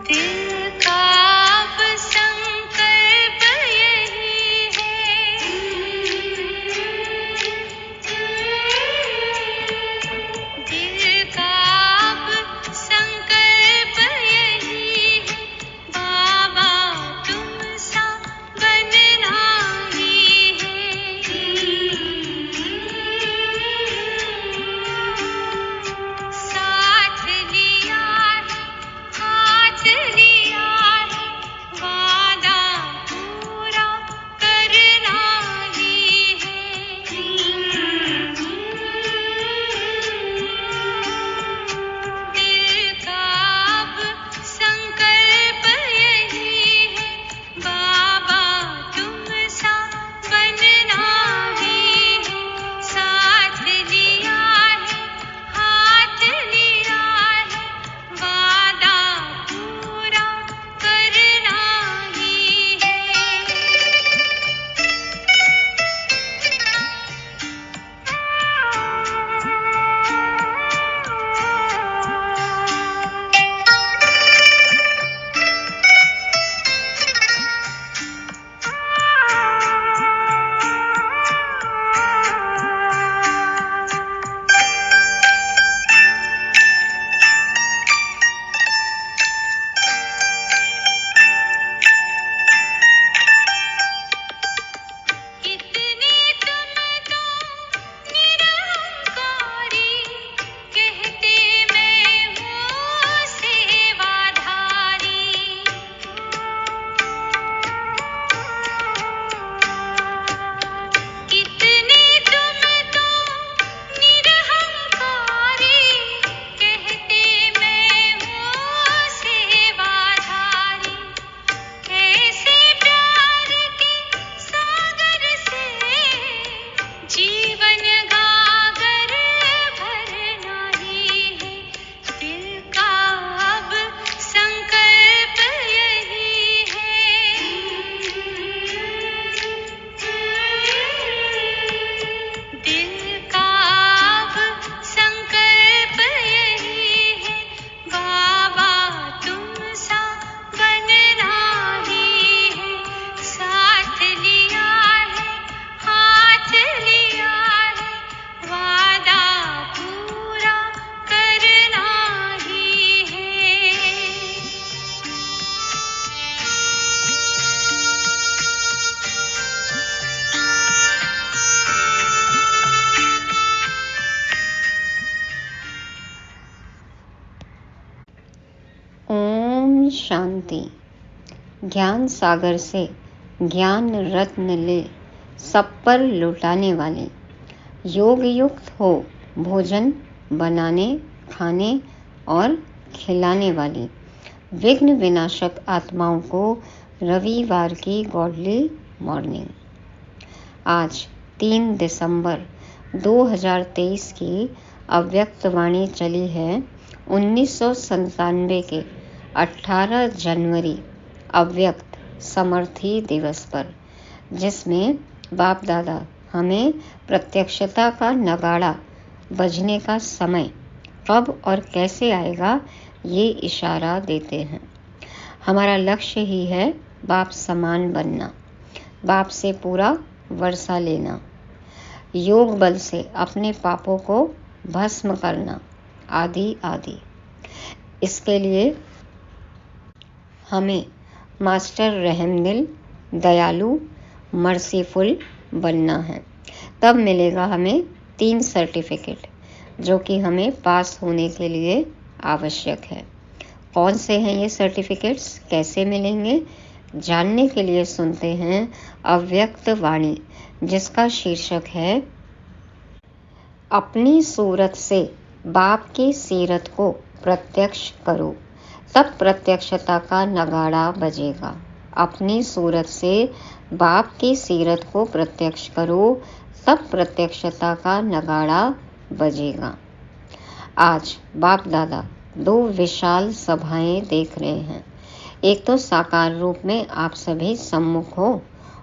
दिल का अब संकल्प यही है, दिल का अब संकल्प यही है, बाबा तुम सा बनना ही है। साथ लिया है, हाथ लिया है, वादा पूरा करना ही है। दिल का अब संकल्प यही है, बाबा तुम सा बनना ही है। साथ लिया है, हाथ लिया है, वादा पूरा करना ही है। कितने तुम तो निरहंकारी, कहते मैं हूँ सेवाधारी। कितने तुम तो निरहंकारी, कहते मैं हूँ सेवाधारी। ऐसे प्यार के सागर से जीवन गागर भरना ही है। दिल का अब संकल्प यही है, दिल का अब संकल्प यही है, बाबा तुम सा बनना ही है। साथ लिया है, हाथ लिया है, वादा पूरा करना ही है। ओम शांति। ज्ञान सागर से ज्ञान रत्न ले सब पर लुटाने वाले, योग युक्त हो भोजन बनाने खाने और खिलाने वाली, विघ्न विनाशक आत्माओं को रविवार की गॉडली मॉर्निंग। आज 3 दिसंबर 2023 की अव्यक्त वाणी चली है 1997 के 18 जनवरी अव्यक्त समर्थी दिवस पर, जिसमें बाप दादा हमें प्रत्यक्षता का नगाड़ा बजने का समय कब और कैसे आएगा ये इशारा देते हैं। हमारा लक्ष्य ही है बाप समान बनना, बाप से पूरा वर्षा लेना, योग बल से अपने पापों को भस्म करना आदि आदि। इसके लिए हमें मास्टर रहमदिल, दयालु, मर्सीफुल बनना है। तब मिलेगा हमें 3 सर्टिफिकेट जो कि हमें पास होने के लिए आवश्यक है। कौन से हैं ये सर्टिफिकेट्स, कैसे मिलेंगे, जानने के लिए सुनते हैं अव्यक्त वाणी, जिसका शीर्षक है अपनी सूरत से बाप की सीरत को प्रत्यक्ष करो, तब प्रत्यक्षता का नगाड़ा बजेगा। अपनी सूरत से बाप की सीरत को प्रत्यक्ष करो, तब प्रत्यक्षता का नगाड़ा बजेगा। आज बाप दादा 2 विशाल सभाएं देख रहे हैं। एक तो साकार रूप में आप सभी सम्मुख हो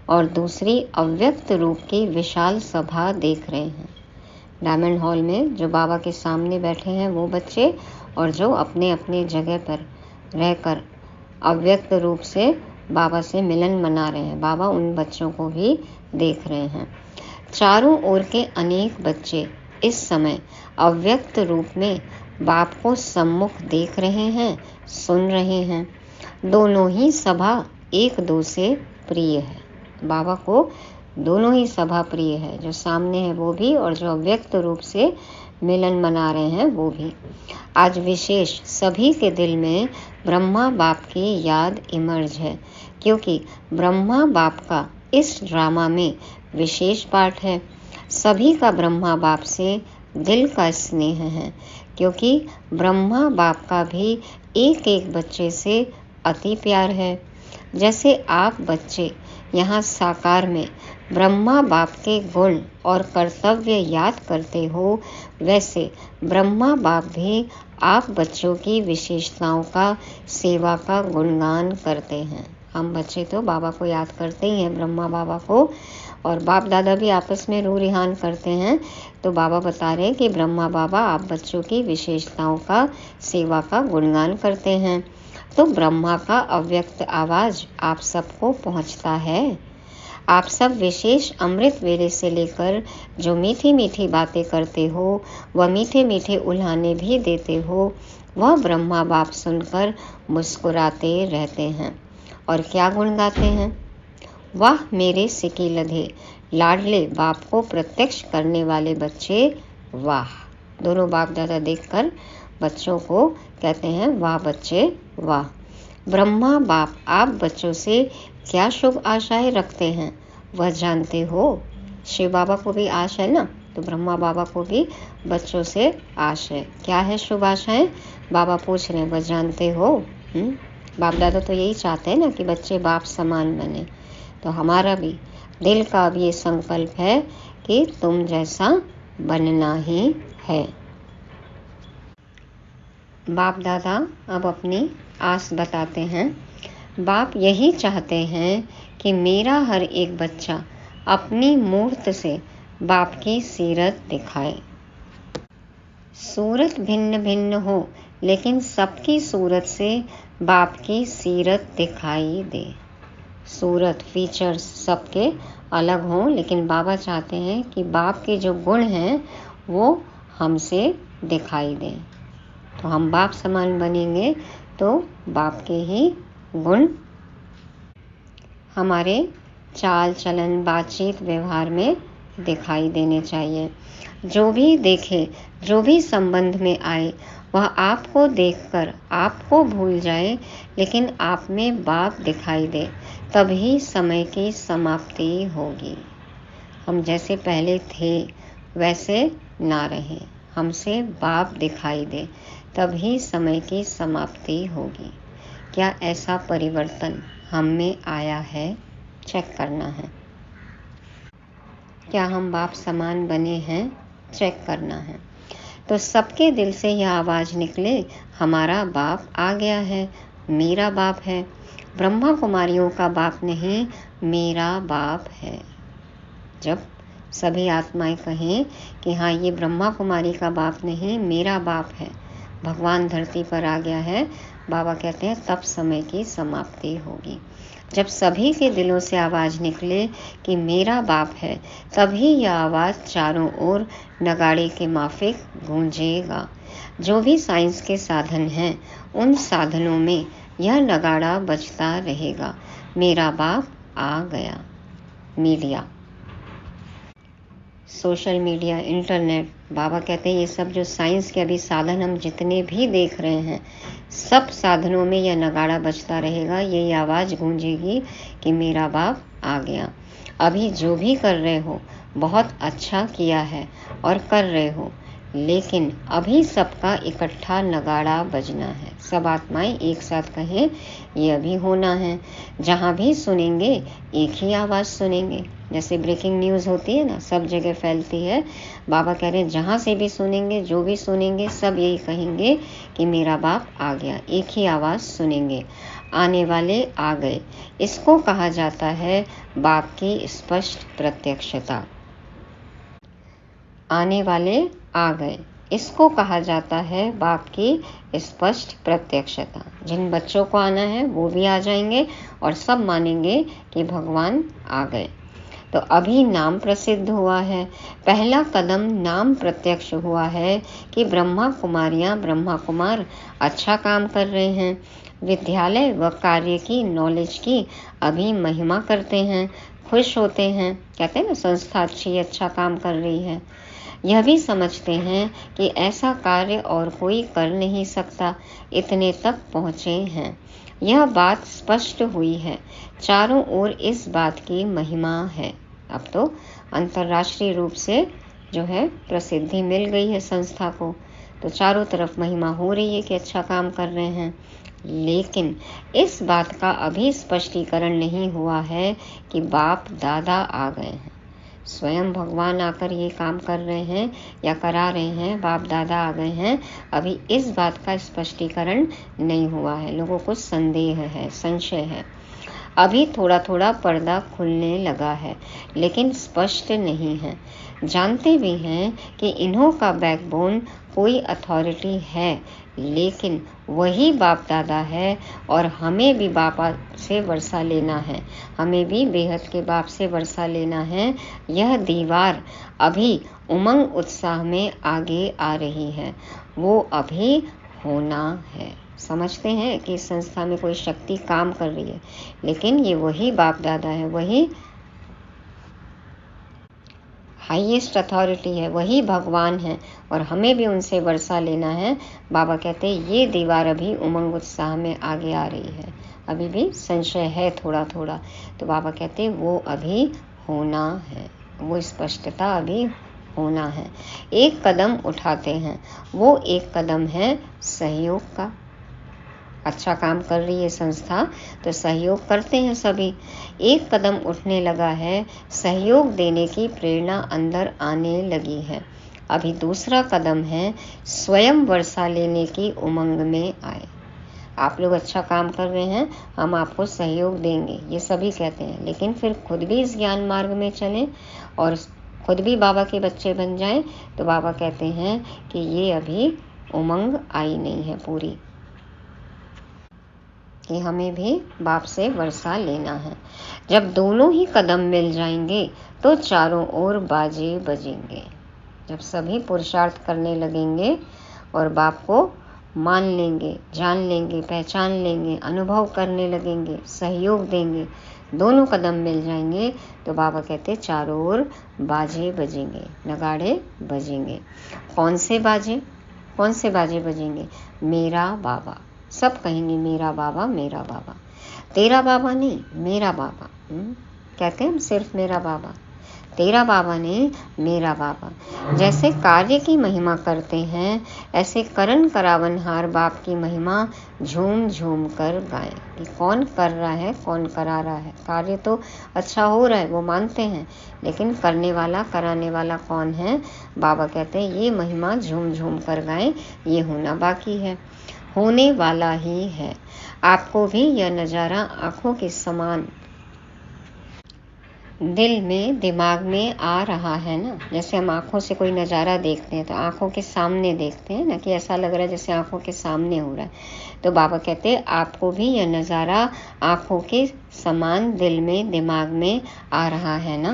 और दूसरी अव्यक्त रूप की विशाल सभा देख रहे हैं। डायमंड हॉल में जो बाबा के सामने बैठे हैं वो बच्चे, और जो अपने अपने जगह पर रहकर अव्यक्त रूप से बाबा से मिलन मना रहे हैं। बाबा उन बच्चों को भी देख रहे हैं। चारों ओर के अनेक बच्चे इस समय अव्यक्त रूप में बाप को सम्मुख देख रहे हैं, सुन रहे हैं। दोनों ही सभा एक दो से प्रिय है। बाबा को दोनों ही सभा प्रिय है, जो सामने है वो भी और जो अव्यक्त रूप से मिलन मना रहे हैं वो भी। आज विशेष सभी के दिल में ब्रह्मा बाप की याद इमर्ज है, क्योंकि ब्रह्मा बाप का इस ड्रामा में विशेष पार्ट है। सभी का ब्रह्मा बाप से दिल का स्नेह है, क्योंकि ब्रह्मा बाप का भी एक एक बच्चे से अति प्यार है। जैसे आप बच्चे यहाँ साकार में ब्रह्मा बाप के गुण और कर्तव्य याद करते हो, वैसे ब्रह्मा बाप भी आप बच्चों की विशेषताओं का, सेवा का गुणगान करते हैं। हम बच्चे तो बाबा को याद करते ही हैं, ब्रह्मा बाबा को, और बाप दादा भी आपस में रू रिहान करते हैं। तो बाबा बता रहे हैं कि ब्रह्मा बाबा आप बच्चों की विशेषताओं का, सेवा का गुणगान करते हैं। तो ब्रह्मा का अव्यक्त आवाज आप सबको पहुंचता है। आप सब विशेष अमृत वेले से लेकर जो मीठी मीठी बातें करते हो, वह मीठे मीठे उल्हाने भी देते हो, वह ब्रह्मा बाप सुनकर मुस्कुराते रहते हैं। और क्या गुण गाते हैं? वाह मेरे सिकी लधे लाडले बाप को प्रत्यक्ष करने वाले बच्चे, वाह। दोनों बाप दादा देखकर बच्चों को कहते हैं वाह बच्चे वाह। ब्रह्मा बाप आप बच्चों से क्या शुभ आशाएं रखते हैं वह जानते हो। शिव बाबा को भी आश है ना, तो ब्रह्मा बाबा को भी बच्चों से आश है। क्या है शुभ आशाएं? बाबा पूछ रहे हैं, वह जानते हो। बाप दादा तो यही चाहते हैं ना कि बच्चे बाप समान बने। तो हमारा भी दिल का अब ये संकल्प है कि तुम जैसा बनना ही है। बाप दादा अब अपनी आस बताते हैं। बाप यही चाहते हैं कि मेरा हर एक बच्चा अपनी मूर्त से बाप की सीरत दिखाए। सूरत भिन्न भिन्न हो, लेकिन सबकी सूरत से बाप की सीरत दिखाई दे। सूरत, फीचर्स सबके अलग हों, लेकिन बाबा चाहते हैं कि बाप के जो गुण हैं वो हमसे दिखाई दें। तो हम बाप समान बनेंगे तो बाप के ही गुण हमारे चाल चलन, बातचीत, व्यवहार में दिखाई देने चाहिए। जो भी देखे, जो भी संबंध में आए, वह आपको देखकर आपको भूल जाए, लेकिन आप में बाप दिखाई दे, तभी समय की समाप्ति होगी। हम जैसे पहले थे वैसे ना रहे, हमसे बाप दिखाई दे, तभी समय की समाप्ति होगी। क्या ऐसा परिवर्तन हम में आया है? चेक करना है। क्या हम बाप समान बने हैं? चेक करना है। तो सबके दिल से यह आवाज़ निकले, हमारा बाप आ गया है, मेरा बाप है। ब्रह्मा कुमारियों का बाप नहीं, मेरा बाप है। जब सभी आत्माएं कहें कि हाँ ये ब्रह्मा कुमारी का बाप नहीं, मेरा बाप है, भगवान धरती पर आ गया है, बाबा कहते हैं तब समय की समाप्ति होगी। जब सभी के दिलों से आवाज़ निकले कि मेरा बाप है, तभी यह आवाज़ चारों ओर नगाड़े के माफिक गूंजेगा। जो भी साइंस के साधन हैं, उन साधनों में यह नगाड़ा बजता रहेगा, मेरा बाप आ गया। मीडिया, सोशल मीडिया, इंटरनेट, बाबा कहते हैं ये सब जो साइंस के अभी साधन हम जितने भी देख रहे हैं, सब साधनों में यह नगाड़ा बजता रहेगा, यही आवाज़ गूंजेगी कि मेरा बाप आ गया। अभी जो भी कर रहे हो बहुत अच्छा किया है और कर रहे हो, लेकिन अभी सबका इकट्ठा नगाड़ा बजना है। सब आत्माएं एक साथ कहें ये अभी होना है। जहाँ भी सुनेंगे एक ही आवाज़ सुनेंगे। जैसे ब्रेकिंग न्यूज़ होती है ना, सब जगह फैलती है। बाबा कह रहे हैं जहाँ से भी सुनेंगे, जो भी सुनेंगे, सब यही कहेंगे कि मेरा बाप आ गया। एक ही आवाज़ सुनेंगे, आने वाले आ गए। इसको कहा जाता है बाप की स्पष्ट प्रत्यक्षता। आने वाले आ गए, इसको कहा जाता है बाप की स्पष्ट प्रत्यक्षता। जिन बच्चों को आना है वो भी आ जाएंगे और सब मानेंगे कि भगवान आ गए। तो अभी नाम प्रसिद्ध हुआ है, पहला कदम नाम प्रत्यक्ष हुआ है कि ब्रह्मा कुमारियां ब्रह्मा कुमार अच्छा काम कर रहे हैं, विद्यालय व कार्य की नॉलेज की अभी महिमा करते हैं, खुश होते हैं, कहते हैं ना संस्था अच्छी अच्छा काम कर रही है। यह भी समझते हैं कि ऐसा कार्य और कोई कर नहीं सकता, इतने तक पहुँचे हैं। यह बात स्पष्ट हुई है, चारों ओर इस बात की महिमा है। अब तो अंतर्राष्ट्रीय रूप से जो है प्रसिद्धि मिल गई है संस्था को, तो चारों तरफ महिमा हो रही है कि अच्छा काम कर रहे हैं। लेकिन इस बात का अभी स्पष्टीकरण नहीं हुआ है कि बाप दादा आ गए हैं, स्वयं भगवान आकर ये काम कर रहे हैं या करा रहे हैं, बाप दादा आ गए हैं। अभी इस बात का स्पष्टीकरण नहीं हुआ है, लोगों को संदेह है, संशय है। अभी थोड़ा थोड़ा पर्दा खुलने लगा है, लेकिन स्पष्ट नहीं है। जानते भी हैं कि इन्हों का बैकबोन कोई अथॉरिटी है, लेकिन वही बाप दादा है और हमें भी बाबा से वर्षा लेना है, हमें भी बेहद के बाप से वर्षा लेना है। यह दीवार अभी उमंग उत्साह में आगे आ रही है, वो अभी होना है। समझते हैं कि इस संस्था में कोई शक्ति काम कर रही है, लेकिन ये वही बाप दादा है, वही हाईएस्ट अथॉरिटी है, वही भगवान है और हमें भी उनसे वर्षा लेना है। बाबा कहते हैं ये दीवार अभी उमंग उत्साह में आगे आ रही है, अभी भी संशय है थोड़ा थोड़ा। तो बाबा कहते हैं वो अभी होना है, वो स्पष्टता अभी होना है। एक कदम उठाते हैं, वो एक कदम है सहयोग का। अच्छा काम कर रही है संस्था तो सहयोग करते हैं सभी। एक कदम उठने लगा है, सहयोग देने की प्रेरणा अंदर आने लगी है। अभी दूसरा कदम है स्वयं वर्षा लेने की उमंग में आए। आप लोग अच्छा काम कर रहे हैं, हम आपको सहयोग देंगे, ये सभी कहते हैं, लेकिन फिर खुद भी इस ज्ञान मार्ग में चलें और खुद भी बाबा के बच्चे बन जाएं। तो बाबा कहते हैं कि ये अभी उमंग आई नहीं है पूरी, कि हमें भी बाप से वर्षा लेना है। जब दोनों ही कदम मिल जाएंगे तो चारों ओर बाजे बजेंगे। जब सभी पुरुषार्थ करने लगेंगे और बाप को मान लेंगे, जान लेंगे, पहचान लेंगे, अनुभव करने लगेंगे, सहयोग देंगे, दोनों कदम मिल जाएंगे तो बाबा कहते चारों ओर बाजे बजेंगे, नगाड़े बजेंगे। कौन से बाजे? कौन से बाजे बजेंगे? मेरा बाबा। सब कहेंगे मेरा बाबा, मेरा बाबा। तेरा बाबा नहीं, मेरा बाबा। कहते हैं हम सिर्फ मेरा बाबा, तेरा बाबा नहीं, मेरा बाबा। जैसे कार्य की महिमा करते हैं, ऐसे करण करावनहार बाप की महिमा झूम झूम कर गाएं। कि कौन कर रहा है, कौन करा रहा है। कार्य तो अच्छा हो रहा है, वो मानते हैं, लेकिन करने वाला, कराने वाला कौन है? बाबा कहते हैं ये महिमा झूम झूम कर गाएं, ये होना बाकी है, होने वाला ही है। आपको भी यह नज़ारा आंखों के समान दिल में, दिमाग में आ रहा है ना। जैसे हम आंखों से कोई नज़ारा देखते हैं तो आंखों के सामने देखते हैं ना, कि ऐसा लग रहा है जैसे आंखों के सामने हो रहा है। तो बाबा कहते हैं आपको भी यह नज़ारा आंखों के समान दिल में, दिमाग में आ रहा है ना।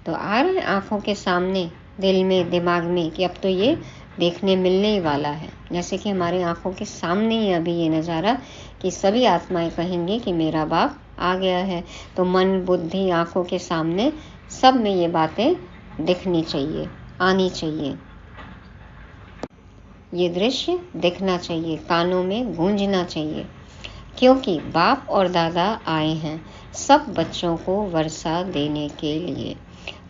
तो आ रहा है आंखों के सामने, दिल में, दिमाग में, कि अब तो ये देखने मिलने ही वाला है। जैसे कि हमारी आंखों के सामने ही अभी ये नज़ारा, कि सभी आत्माएं कहेंगे कि मेरा बाप आ गया है। तो मन, बुद्धि, आंखों के सामने सब में ये बातें दिखनी चाहिए, आनी चाहिए, ये दृश्य दिखना चाहिए, कानों में गूंजना चाहिए, क्योंकि बाप और दादा आए हैं सब बच्चों को वर्षा देने के लिए।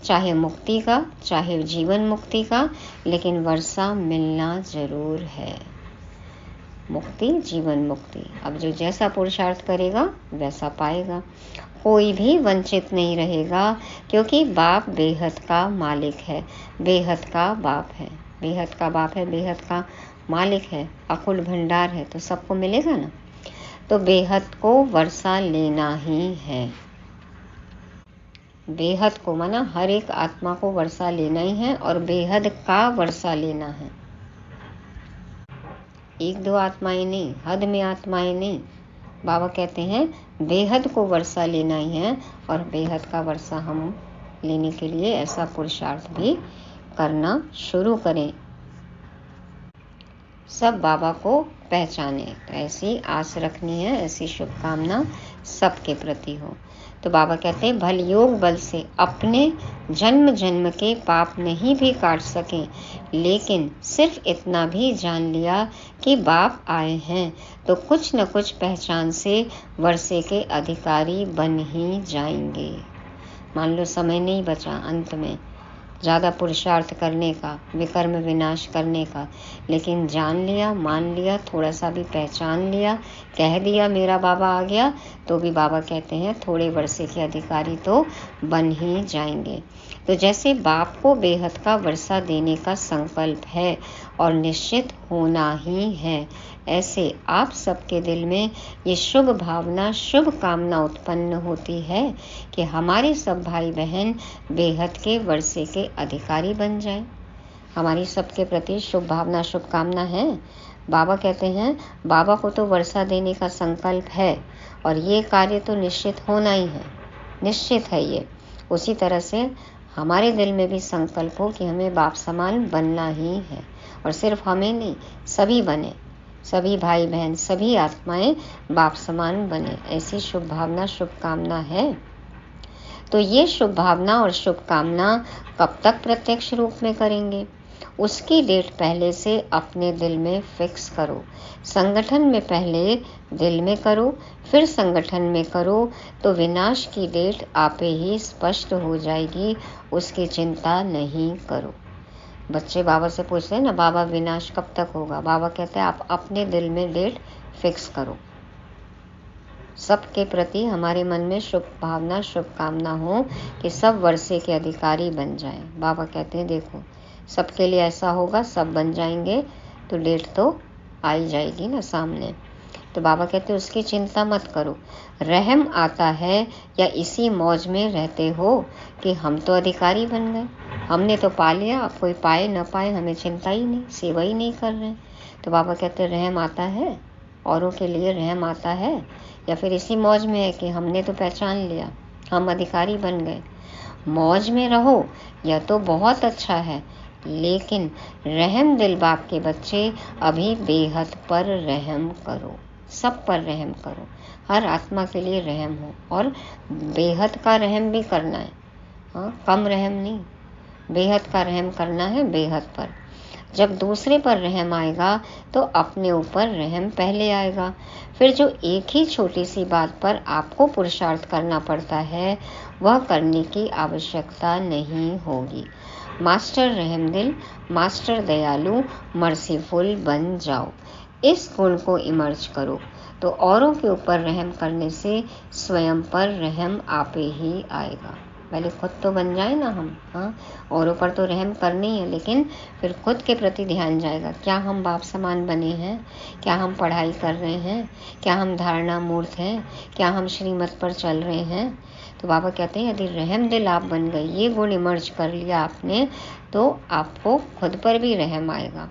चाहे मुक्ति का, चाहे जीवन मुक्ति का, लेकिन वर्षा मिलना जरूर है। मुक्ति, जीवन मुक्ति। अब जो जैसा पुरुषार्थ करेगा वैसा पाएगा, कोई भी वंचित नहीं रहेगा, क्योंकि बाप बेहद का मालिक है, बेहद का बाप है, बेहद का बाप है, बेहद का मालिक है, अकुल भंडार है, तो सबको मिलेगा ना। तो बेहद को वर्षा लेना ही है। बेहद को माना हर एक आत्मा को वर्षा लेना ही है और बेहद का वर्षा लेना है। एक दो आत्माएं नहीं, हद में आत्माएं नहीं। बाबा कहते हैं बेहद को वर्षा लेना ही है और बेहद का वर्षा हम लेने के लिए ऐसा पुरुषार्थ भी करना शुरू करें। सब बाबा को पहचाने। तो ऐसी आस रखनी है, ऐसी शुभकामना सबके प्रति हो। तो बाबा कहते हैं भल योग बल से अपने जन्म जन्म के पाप नहीं भी काट सके, लेकिन सिर्फ इतना भी जान लिया कि बाप आए हैं तो कुछ न कुछ पहचान से वर्षे के अधिकारी बन ही जाएंगे। मान लो समय नहीं बचा अंत में ज़्यादा पुरुषार्थ करने का, विकर्म विनाश करने का, लेकिन जान लिया, मान लिया, थोड़ा सा भी पहचान लिया, कह दिया मेरा बाबा आ गया, तो भी बाबा कहते हैं थोड़े वर्षे के अधिकारी तो बन ही जाएंगे। तो जैसे बाप को बेहद का वर्षा देने का संकल्प है और निश्चित होना ही है, ऐसे आप सबके दिल में ये शुभ भावना, शुभ कामना उत्पन्न होती है कि हमारे सब भाई बहन बेहद के वर्षे के अधिकारी बन जाएं। हमारी सबके प्रति शुभ भावना, शुभ कामना है। बाबा कहते हैं बाबा को तो वर्षा देने का संकल्प है और ये कार्य तो निश्चित होना ही है, निश्चित है ये। उसी तरह से हमारे दिल में भी संकल्प हो कि हमें बाप समान बनना ही है, और सिर्फ हमें नहीं, सभी बने, सभी भाई बहन, सभी आत्माएं बाप समान बने, ऐसी शुभ भावना, शुभ कामना है। तो ये शुभ भावना और शुभ कामना कब तक प्रत्यक्ष रूप में करेंगे? उसकी डेट पहले से अपने दिल में फिक्स करो। संगठन में पहले दिल में करो, फिर संगठन में करो, तो विनाश की डेट आपे ही स्पष्ट हो जाएगी, उसकी चिंता नहीं करो। बच्चे बाबा से पूछते हैं ना, बाबा विनाश कब तक होगा? बाबा कहते हैं आप अपने दिल में डेट फिक्स करो। सबके प्रति हमारे मन में शुभ भावना, शुभ कामना हो कि सब वर्षे के अधिकारी बन जाएं। बाबा कहते हैं देखो सबके लिए ऐसा होगा, सब बन जाएंगे, तो डेट तो आ ही जाएगी ना सामने। तो बाबा कहते हैं उसकी चिंता मत करो। रहम आता है या इसी मौज में रहते हो कि हम तो अधिकारी बन गए, हमने तो पा लिया, अब कोई पाए न पाए हमें चिंता ही नहीं, सेवा ही नहीं कर रहे। तो बाबा कहते हैं रहम आता है, औरों के लिए रहम आता है, या फिर इसी मौज में है कि हमने तो पहचान लिया, हम अधिकारी बन गए। मौज में रहो यह तो बहुत अच्छा है, लेकिन रहम दिल बाप के बच्चे अभी बेहद पर रहम करो, सब पर रहम करो, हर आत्मा के लिए रहम हो, और बेहद का रहम भी करना है। हाँ, कम रहम नहीं, बेहद का रहम करना है, बेहद पर। जब दूसरे पर रहम आएगा तो अपने ऊपर रहम पहले आएगा। फिर जो एक ही छोटी सी बात पर आपको पुरुषार्थ करना पड़ता है, वह करने की आवश्यकता नहीं होगी। मास्टर रहमदिल, मास्टर दयालु, मर्सीफुल बन जाओ। इस गुण को इमर्ज करो, तो औरों के ऊपर रहम करने से स्वयं पर रहम आपे ही आएगा। पहले खुद तो बन जाए ना हम। हाँ, औरों पर तो रहम करनी है, लेकिन फिर खुद के प्रति ध्यान जाएगा। क्या हम बाप समान बने हैं? क्या हम पढ़ाई कर रहे हैं? क्या हम धारणा मूर्त हैं? क्या हम श्रीमत पर चल रहे हैं? तो बाबा कहते हैं यदि रहम दिल आप बन गए, ये गुण इमर्ज कर लिया आपने, तो आपको खुद पर भी रहम आएगा।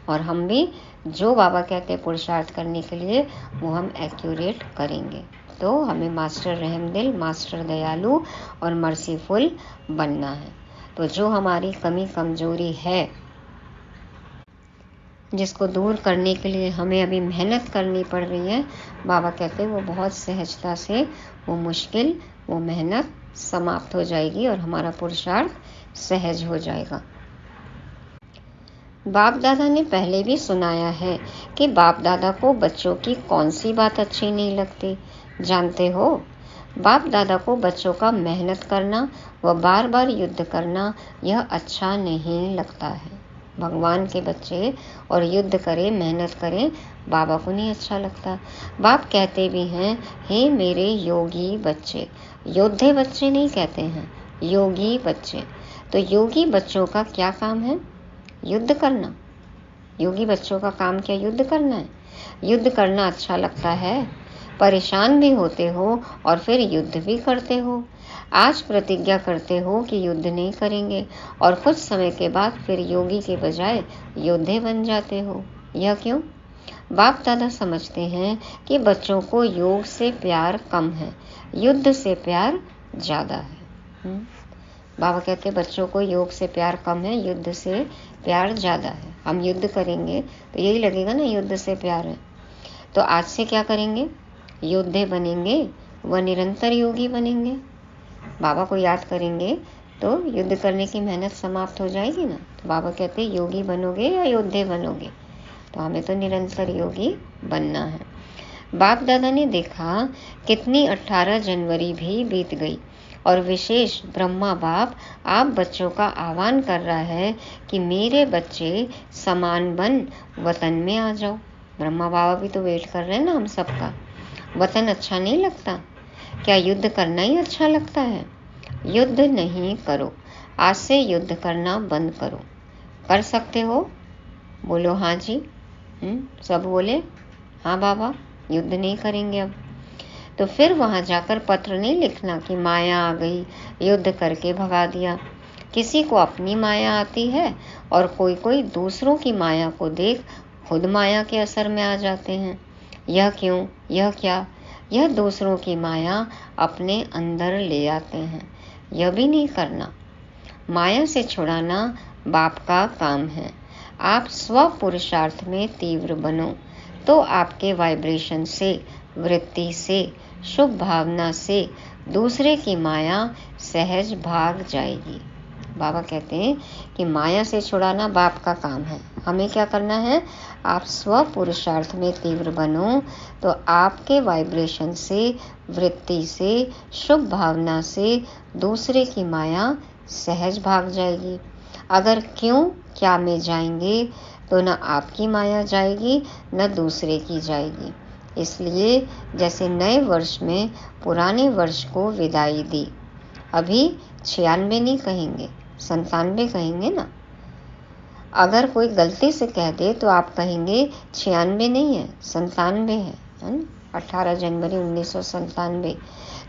और हम भी जो बाबा कहते हैं पुरुषार्थ करने के लिए, वो हम एक्यूरेट करेंगे। तो हमें मास्टर रहमदिल, मास्टर दयालु और मर्सीफुल बनना है। तो जो हमारी कमी कमजोरी है, जिसको दूर करने के लिए हमें अभी मेहनत करनी पड़ रही है, बाबा कहते हैं वो बहुत सहजता से वो मुश्किल, वो मेहनत समाप्त हो जाएगी और हमारा पुरुषार्थ सहज हो जाएगा। बाप दादा ने पहले भी सुनाया है कि बाप दादा को बच्चों की कौन सी बात अच्छी नहीं लगती, जानते हो? बाप दादा को बच्चों का मेहनत करना व बार बार युद्ध करना यह अच्छा नहीं लगता है। भगवान के बच्चे और युद्ध करें, मेहनत करें, बाबा को नहीं अच्छा लगता। बाप कहते भी हैं हे मेरे योगी बच्चे, योद्धे बच्चे नहीं कहते हैं, योगी बच्चे। तो योगी बच्चों का क्या काम है? युद्ध करना। योगी बच्चों का काम क्या युद्ध करना है? युद्ध करना अच्छा लगता है? परेशान भी होते हो और फिर युद्ध भी करते हो। आज प्रतिज्ञा करते हो कि युद्ध नहीं करेंगे और कुछ समय के बाद फिर योगी के बजाय योद्धे बन जाते हो। यह क्यों? बाप दादा समझते हैं कि बच्चों को योग से प्यार कम है, युद्ध से प्यार ज़्यादा है। बाबा कहते हैं बच्चों को योग से प्यार कम है, युद्ध से प्यार ज़्यादा है। हम युद्ध करेंगे तो यही लगेगा ना युद्ध से प्यार है। तो आज से क्या करेंगे? योद्धे बनेंगे व निरंतर योगी बनेंगे। बाबा को याद करेंगे तो युद्ध करने की मेहनत समाप्त हो जाएगी ना। तो बाबा कहते हैं योगी बनोगे या योद्धे बनोगे? तो हमें तो निरंतर योगी बनना है। बाप दादा ने देखा कितनी 18 जनवरी भी बीत गई और विशेष ब्रह्मा बाप आप बच्चों का आह्वान कर रहा है कि मेरे बच्चे समान बन वतन में आ जाओ। ब्रह्मा बाबा भी तो वेट कर रहे हैं ना हम सबका। वतन अच्छा नहीं लगता? क्या युद्ध करना ही अच्छा लगता है? युद्ध नहीं करो, आज से युद्ध करना बंद करो। कर सकते हो? बोलो हाँ जी। सब बोले हाँ बाबा, युद्ध नहीं करेंगे अब। तो फिर वहाँ जाकर पत्र नहीं लिखना कि माया आ गई, युद्ध करके भगा दिया। किसी को अपनी माया आती है और कोई कोई दूसरों की माया को देख खुद माया के असर में आ जाते हैं। यह क्यों? यह क्या? यह दूसरों की माया अपने अंदर ले आते हैं। यह भी नहीं करना। माया से छुड़ाना बाप का काम है। आप स्व पुरुषार्थ में तीव्र बनो तो आपके वाइब्रेशन से, वृत्ति से, शुभ भावना से दूसरे की माया सहज भाग जाएगी। बाबा कहते हैं कि माया से छुड़ाना बाप का काम है। हमें क्या करना है? आप स्व पुरुषार्थ में तीव्र बनो तो आपके वाइब्रेशन से, वृत्ति से, शुभ भावना से दूसरे की माया सहज भाग जाएगी। अगर क्यों क्या में जाएंगे तो न आपकी माया जाएगी न दूसरे की जाएगी। इसलिए जैसे नए वर्ष में पुराने वर्ष को विदाई दी। अभी 96 नहीं कहेंगे, 97 कहेंगे ना। अगर कोई गलती से कह दे तो आप कहेंगे 96 नहीं है, 97 है ना? 18 जनवरी 1997।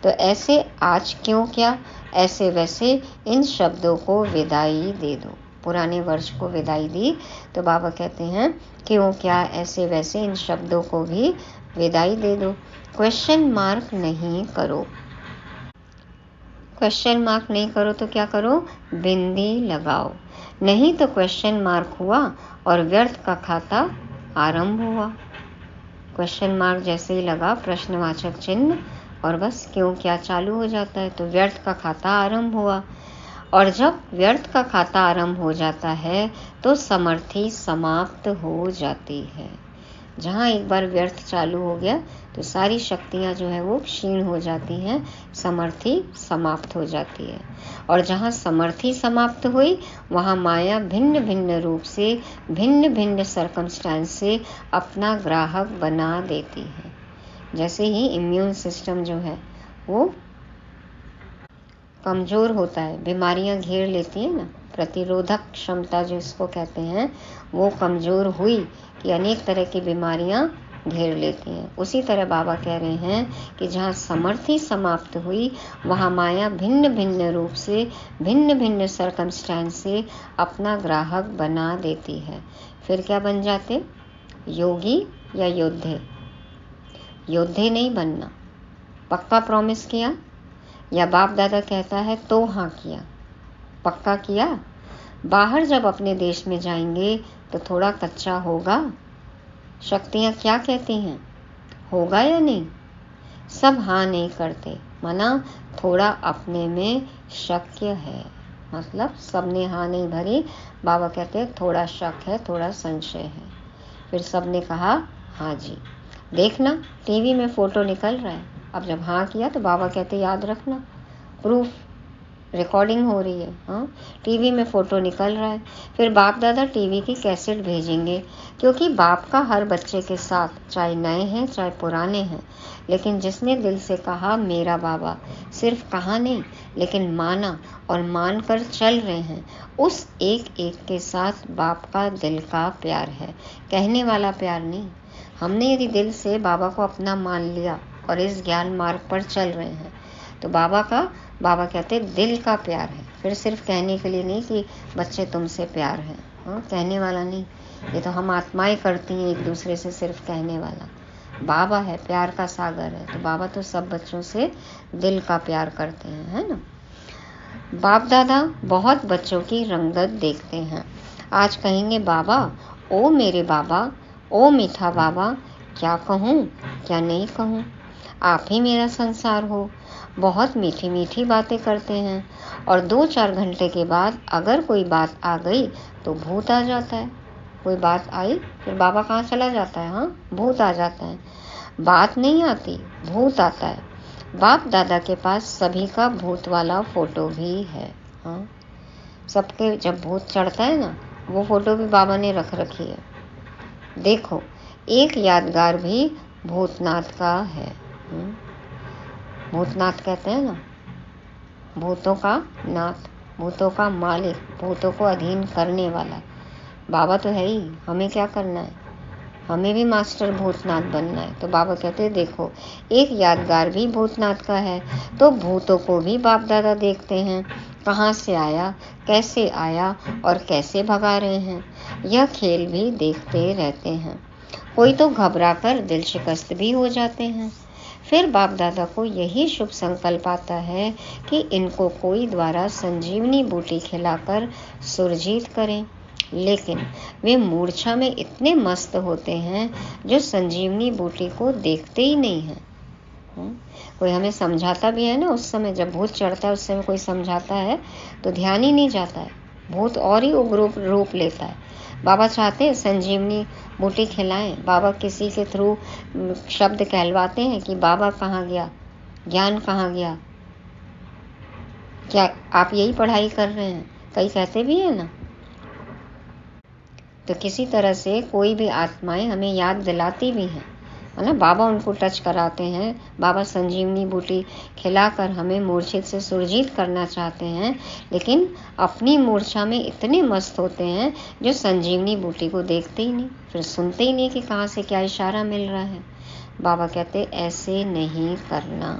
तो ऐसे आज क्यों क्या, ऐसे वैसे इन शब्दों को विदाई दे दो। पुराने वर्ष को विदाई दी तो बाबा कहते हैं क्यों क्या, ऐसे वैसे इन शब्दों को भी विदाई दे दो। क्वेश्चन मार्क नहीं करो। क्वेश्चन मार्क नहीं करो तो क्या करो? बिंदी लगाओ। नहीं तो क्वेश्चन मार्क हुआ और व्यर्थ का खाता आरंभ हुआ। क्वेश्चन मार्क जैसे ही लगा, प्रश्नवाचक चिन्ह, और बस क्यों क्या चालू हो जाता है। तो व्यर्थ का खाता आरंभ हुआ। और जब व्यर्थ का खाता आरंभ हो जाता है तो समर्थी समाप्त हो जाती है। जहाँ एक बार व्यर्थ चालू हो गया तो सारी शक्तियाँ जो है वो क्षीण हो जाती हैं, समर्थी समाप्त हो जाती है। और जहाँ समर्थी समाप्त हुई वहाँ माया भिन्न भिन्न रूप से, भिन्न भिन्न सर्कमस्टेंस से अपना ग्राहक बना देती है। जैसे ही इम्यून सिस्टम जो है वो कमज़ोर होता है, बीमारियां घेर लेती हैं ना, प्रतिरोधक क्षमता जो इसको कहते हैं वो कमज़ोर हुई कि अनेक तरह की बीमारियां घेर लेती हैं। उसी तरह बाबा कह रहे हैं कि जहाँ समर्थी समाप्त हुई वहाँ माया भिन्न भिन्न रूप से, भिन्न भिन्न सर्कमस्टेंस से अपना ग्राहक बना देती है। फिर क्या बन जाते? योगी या योद्धे? योद्धे नहीं बनना। पक्का प्रॉमिस किया या बाप दादा कहता है तो हाँ किया? पक्का किया? बाहर जब अपने देश में जाएंगे तो थोड़ा कच्चा होगा। शक्तियाँ क्या कहती हैं? होगा या नहीं? सब हाँ नहीं करते, माना थोड़ा अपने में शक्य है। मतलब सबने हाँ नहीं भरी। बाबा कहते हैं थोड़ा शक है, थोड़ा संशय है। फिर सबने कहा हाँ जी। देखना टीवी में फ़ोटो निकल रहा है। अब जब हाँ किया तो बाबा कहते याद रखना, प्रूफ, रिकॉर्डिंग हो रही है। हाँ, टीवी में फ़ोटो निकल रहा है। फिर बाप दादा टीवी की कैसेट भेजेंगे, क्योंकि बाप का हर बच्चे के साथ, चाहे नए हैं चाहे पुराने हैं, लेकिन जिसने दिल से कहा मेरा बाबा, सिर्फ कहा नहीं लेकिन माना और मानकर चल रहे हैं, उस एक एक के साथ बाप का दिल का प्यार है, कहने वाला प्यार नहीं। हमने यदि दिल से बाबा को अपना मान लिया और इस ज्ञान मार्ग पर चल रहे हैं। तो बाबा कहते हैं दिल का प्यार है। फिर सिर्फ कहने के लिए नहीं कि बच्चे तुमसे प्यार है, कहने वाला नहीं, ये तो हम आत्माएं करती हैं एक दूसरे से, सिर्फ कहने वाला बाबा है, प्यार का सागर है। तो बाबा तो सब बच्चों से दिल का प्यार करते हैं, है ना। बाप दादा बहुत बच्चों की रंगत देखते हैं। आज कहेंगे बाबा, ओ मेरे बाबा, ओ मीठा बाबा, क्या कहूँ क्या नहीं कहूँ, आप ही मेरा संसार हो। बहुत मीठी मीठी बातें करते हैं और 2-4 घंटे के बाद अगर कोई बात आ गई तो भूत आ जाता है। कोई बात आई फिर बाबा कहाँ चला जाता है, हाँ, भूत आ जाता है। बात नहीं आती, भूत आता है। बाप दादा के पास सभी का भूत वाला फोटो भी है, हाँ। सबके जब भूत चढ़ता है ना, वो फोटो भी बाबा ने रख रखी है। देखो, एक यादगार भी भूतनाथ का है। भूतनाथ कहते हैं ना, भूतों का नाथ, भूतों का मालिक, भूतों को अधीन करने वाला। बाबा तो है ही, हमें क्या करना है, हमें भी मास्टर भूतनाथ बनना है। तो बाबा कहते हैं देखो, एक यादगार भी भूतनाथ का है। तो भूतों को भी बाप दादा देखते हैं, कहाँ से आया, कैसे आया और कैसे भगा रहे हैं। यह खेल भी देखते रहते हैं। कोई तो घबरा कर दिल शिकस्त भी हो जाते हैं। फिर बाप दादा को यही शुभ संकल्प आता है कि इनको कोई द्वारा संजीवनी बूटी खिलाकर सुरजीत करें। लेकिन वे मूर्छा में इतने मस्त होते हैं जो संजीवनी बूटी को देखते ही नहीं हैं। कोई हमें समझाता भी है ना, उस समय जब भूत चढ़ता है उस समय कोई समझाता है तो ध्यान ही नहीं जाता है, भूत और ही उग्र रूप लेता है। बाबा चाहते हैं संजीवनी बूटी खिलाएं। बाबा किसी के थ्रू शब्द कहलवाते हैं कि बाबा कहाँ गया, ज्ञान कहाँ गया, क्या आप यही पढ़ाई कर रहे हैं, कई कहते भी है ना। तो किसी तरह से कोई भी आत्माएं हमें याद दिलाती भी हैं, है ना। बाबा उनको टच कराते हैं। बाबा संजीवनी बूटी खिलाकर हमें मूर्छित से सुरजीत करना चाहते हैं, लेकिन अपनी मूर्छा में इतने मस्त होते हैं जो संजीवनी बूटी को देखते ही नहीं, फिर सुनते ही नहीं कि कहाँ से क्या इशारा मिल रहा है। बाबा कहते ऐसे नहीं करना,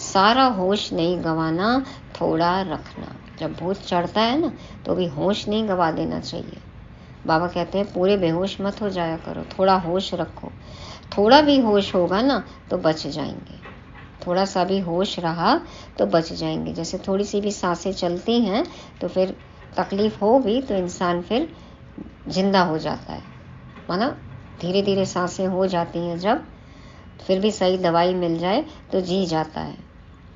सारा होश नहीं गंवाना, थोड़ा रखना। जब भूत चढ़ता है ना तो भी होश नहीं गंवा देना चाहिए। बाबा कहते हैं पूरे बेहोश मत हो जाया करो, थोड़ा होश रखो। थोड़ा भी होश होगा ना तो बच जाएंगे, थोड़ा सा भी होश रहा तो बच जाएंगे। जैसे थोड़ी सी भी सांसें चलती हैं तो फिर तकलीफ हो भी तो इंसान फिर जिंदा हो जाता है, माना धीरे धीरे सांसें हो जाती हैं जब, फिर भी सही दवाई मिल जाए तो जी जाता है।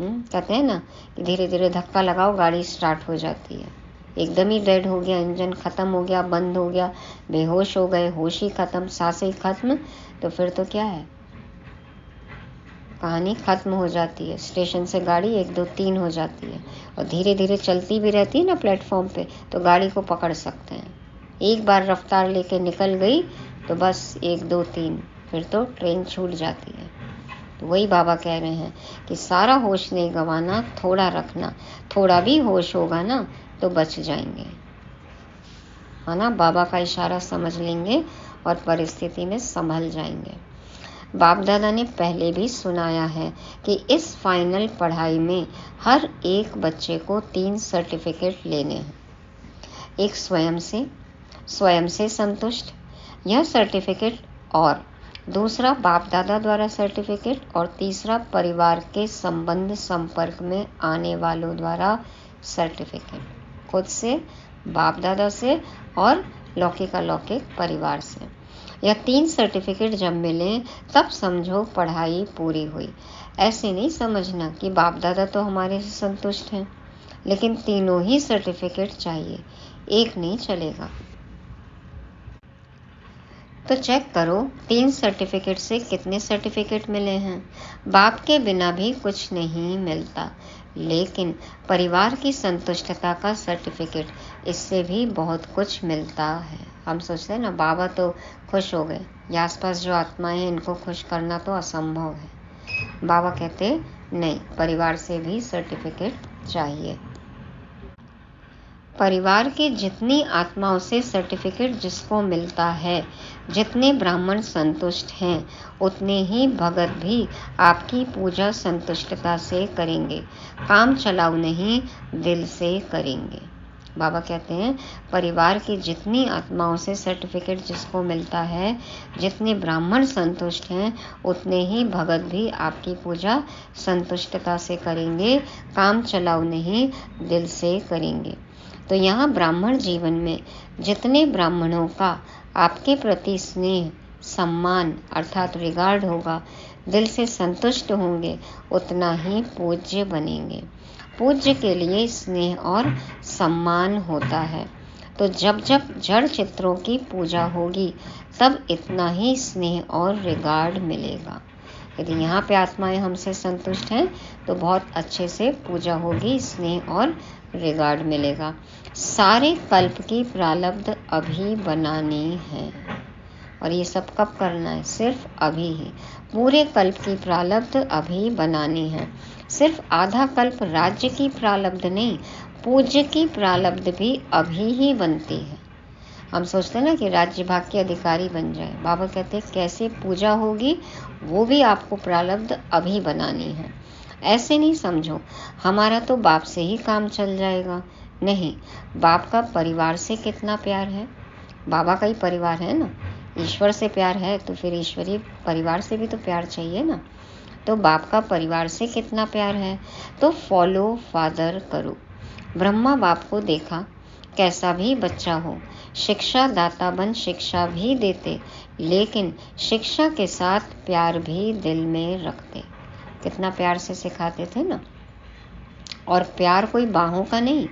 कहते हैं ना कि धीरे धीरे धक्का लगाओ गाड़ी स्टार्ट हो जाती है। एकदम ही डेड हो गया, इंजन ख़त्म हो गया, बंद हो गया, बेहोश हो गए, होश ही ख़त्म, सांसें ख़त्म, तो फिर तो क्या है, कहानी ख़त्म हो जाती है। स्टेशन से गाड़ी 1 2 3 हो जाती है और धीरे धीरे चलती भी रहती है ना प्लेटफॉर्म पे, तो गाड़ी को पकड़ सकते हैं। एक बार रफ्तार लेके निकल गई तो बस 1 2 3, फिर तो ट्रेन छूट जाती है। तो वही बाबा कह रहे हैं कि सारा होश नहीं गंवाना, थोड़ा रखना। थोड़ा भी होश होगा ना तो बच जाएंगे, है ना। बाबा का इशारा समझ लेंगे और परिस्थिति में संभल जाएंगे। बाप दादा ने पहले भी सुनाया है कि इस फाइनल पढ़ाई में हर एक बच्चे को 3 सर्टिफिकेट लेने हैं। एक स्वयं से संतुष्ट, यह सर्टिफिकेट, और दूसरा बाप दादा द्वारा सर्टिफिकेट, और तीसरा परिवार के संबंध संपर्क में आने वालों द्वारा सर्टिफिकेट, खुद से, बाप दादा से और लौकिक अलौकिक परिवार से। यह 3 सर्टिफिकेट जब मिलें तब समझो पढ़ाई पूरी हुई। ऐसे नहीं समझना कि बाप दादा तो हमारे से संतुष्ट हैं, लेकिन तीनों ही सर्टिफिकेट चाहिए, एक नहीं चलेगा। तो चेक करो 3 सर्टिफिकेट से कितने सर्टिफिकेट मिले हैं। बाप के बिना भी कुछ नहीं मिलता, लेकिन परिवार की संतुष्टता का सर्टिफिकेट, इससे भी बहुत कुछ मिलता है। हम सोचते हैं ना बाबा तो खुश हो गए, या आसपास जो आत्माएं हैं इनको खुश करना तो असंभव है। बाबा कहते नहीं, परिवार से भी सर्टिफिकेट चाहिए। परिवार की जितनी आत्माओं से सर्टिफिकेट जिसको मिलता है, जितने ब्राह्मण संतुष्ट हैं, उतने ही भगत भी आपकी पूजा संतुष्टता से करेंगे, काम चलाऊ नहीं, दिल से करेंगे। बाबा कहते हैं परिवार की जितनी आत्माओं से सर्टिफिकेट जिसको मिलता है, जितने ब्राह्मण संतुष्ट हैं, उतने ही भगत भी आपकी पूजा संतुष्टता से करेंगे, काम चलाऊ नहीं, दिल से करेंगे। तो यहाँ ब्राह्मण जीवन में जितने ब्राह्मणों का आपके प्रति स्नेह, सम्मान अर्थात रिगार्ड होगा, दिल से संतुष्ट होंगे, उतना ही पूज्य बनेंगे। पूज्य के लिए स्नेह और सम्मान होता है। तो जब जब जड़ चित्रों की पूजा होगी, तब इतना ही स्नेह और रिगार्ड मिलेगा। यदि यहाँ पे आत्माएं हमसे संतुष्ट हैं, तो बहुत अच्छे से पूजा होगी, स्नेह और रिगार्ड मिलेगा। सारे कल्प की प्रारब्ध अभी बनानी है, और ये सब कब करना है? सिर्फ अभी ही। पूरे कल्प की प्रारब्ध अभी बनानी है। सिर्फ आधा कल्प राज्य की प्रारब्ध नहीं, पूज्य की प्रारब्ध भी अभी ही बनती है। हम सोचते हैं ना कि राज्य भाग के अधिकारी बन जाए। बाबा कहते हैं कैसे पूजा होगी, वो भी आपको प्रारब्ध अभी बनानी है। ऐसे नहीं समझो हमारा तो बाप से ही काम चल जाएगा। नहीं, बाप का परिवार से कितना प्यार है। बाबा का ही परिवार है ना। ईश्वर से प्यार है तो फिर ईश्वरीय परिवार से भी तो प्यार चाहिए ना। तो बाप का परिवार से कितना प्यार है, तो फॉलो फादर करो। ब्रह्मा बाप को देखा, कैसा भी बच्चा हो, शिक्षा दाता बन शिक्षा भी देते, लेकिन शिक्षा के साथ प्यार भी दिल में रखते। कितना प्यार से सिखाते थे ना। और प्यार कोई बाहों का नहीं,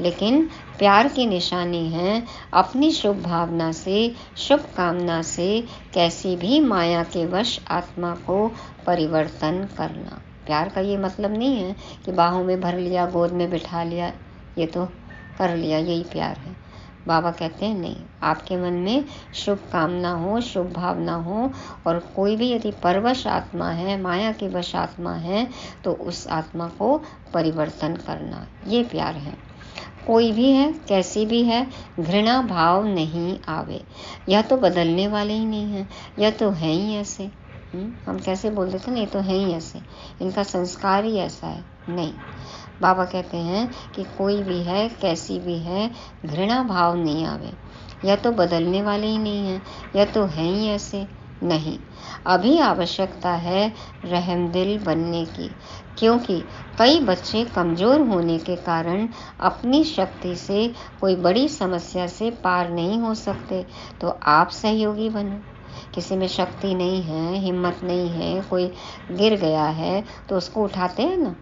लेकिन प्यार की निशानी है अपनी शुभ भावना से, शुभ कामना से कैसी भी माया के वश आत्मा को परिवर्तन करना। प्यार का ये मतलब नहीं है कि बाहों में भर लिया, गोद में बिठा लिया, ये तो कर लिया, यही प्यार है। बाबा कहते हैं नहीं, आपके मन में शुभ कामना हो, शुभ भावना हो, और कोई भी यदि परवश आत्मा है, माया की वश आत्मा है, तो उस आत्मा को परिवर्तन करना, ये प्यार है। कोई भी है, कैसी भी है, घृणा भाव नहीं आवे। यह तो बदलने वाले ही नहीं है, यह तो है ही ऐसे। हम कैसे बोल देते ना, ये तो है ही ऐसे, इनका संस्कार ही ऐसा है। नहीं, बाबा कहते हैं कि कोई भी है, कैसी भी है, घृणा भाव नहीं आवे। यह तो बदलने वाले ही नहीं है, यह तो है ही ऐसे। नहीं, अभी आवश्यकता है रहमदिल बनने की, क्योंकि कई बच्चे कमज़ोर होने के कारण अपनी शक्ति से कोई बड़ी समस्या से पार नहीं हो सकते। तो आप सहयोगी बनो। किसी में शक्ति नहीं है, हिम्मत नहीं है, कोई गिर गया है तो उसको उठाते हैं ना।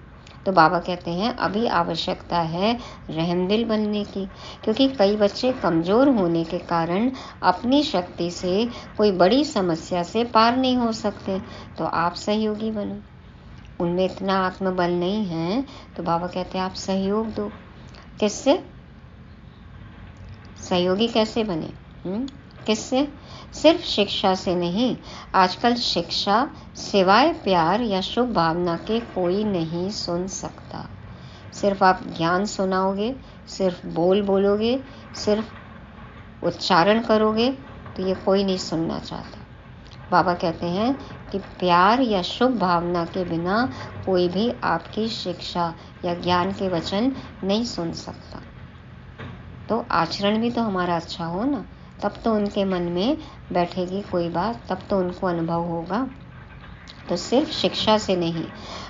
तो बाबा कहते हैं अभी आवश्यकता है रहमदिल बनने की, क्योंकि कई बच्चे कमज़ोर होने के कारण अपनी शक्ति से कोई बड़ी समस्या से पार नहीं हो सकते। तो आप सहयोगी बनो। उनमें इतना आत्मबल नहीं है, तो बाबा कहते हैं आप सहयोग दो। किससे? सहयोगी कैसे बने? किससे? सिर्फ शिक्षा से नहीं। आजकल शिक्षा सिवाय प्यार या शुभ भावना के कोई नहीं सुन सकता। सिर्फ आप ज्ञान सुनाओगे, सिर्फ बोलोगे, सिर्फ उच्चारण करोगे, तो ये कोई नहीं सुनना चाहता। बाबा कहते हैं कि प्यार या शुभ भावना के बिना कोई भी आपकी शिक्षा या ज्ञान के वचन नहीं सुन सकता। तो आचरण भी तो हमारा अच्छा हो ना, तब तो उनके मन में बैठेगी कोई बात, तब तो उनको अनुभव होगा। तो सिर्फ शिक्षा से नहीं,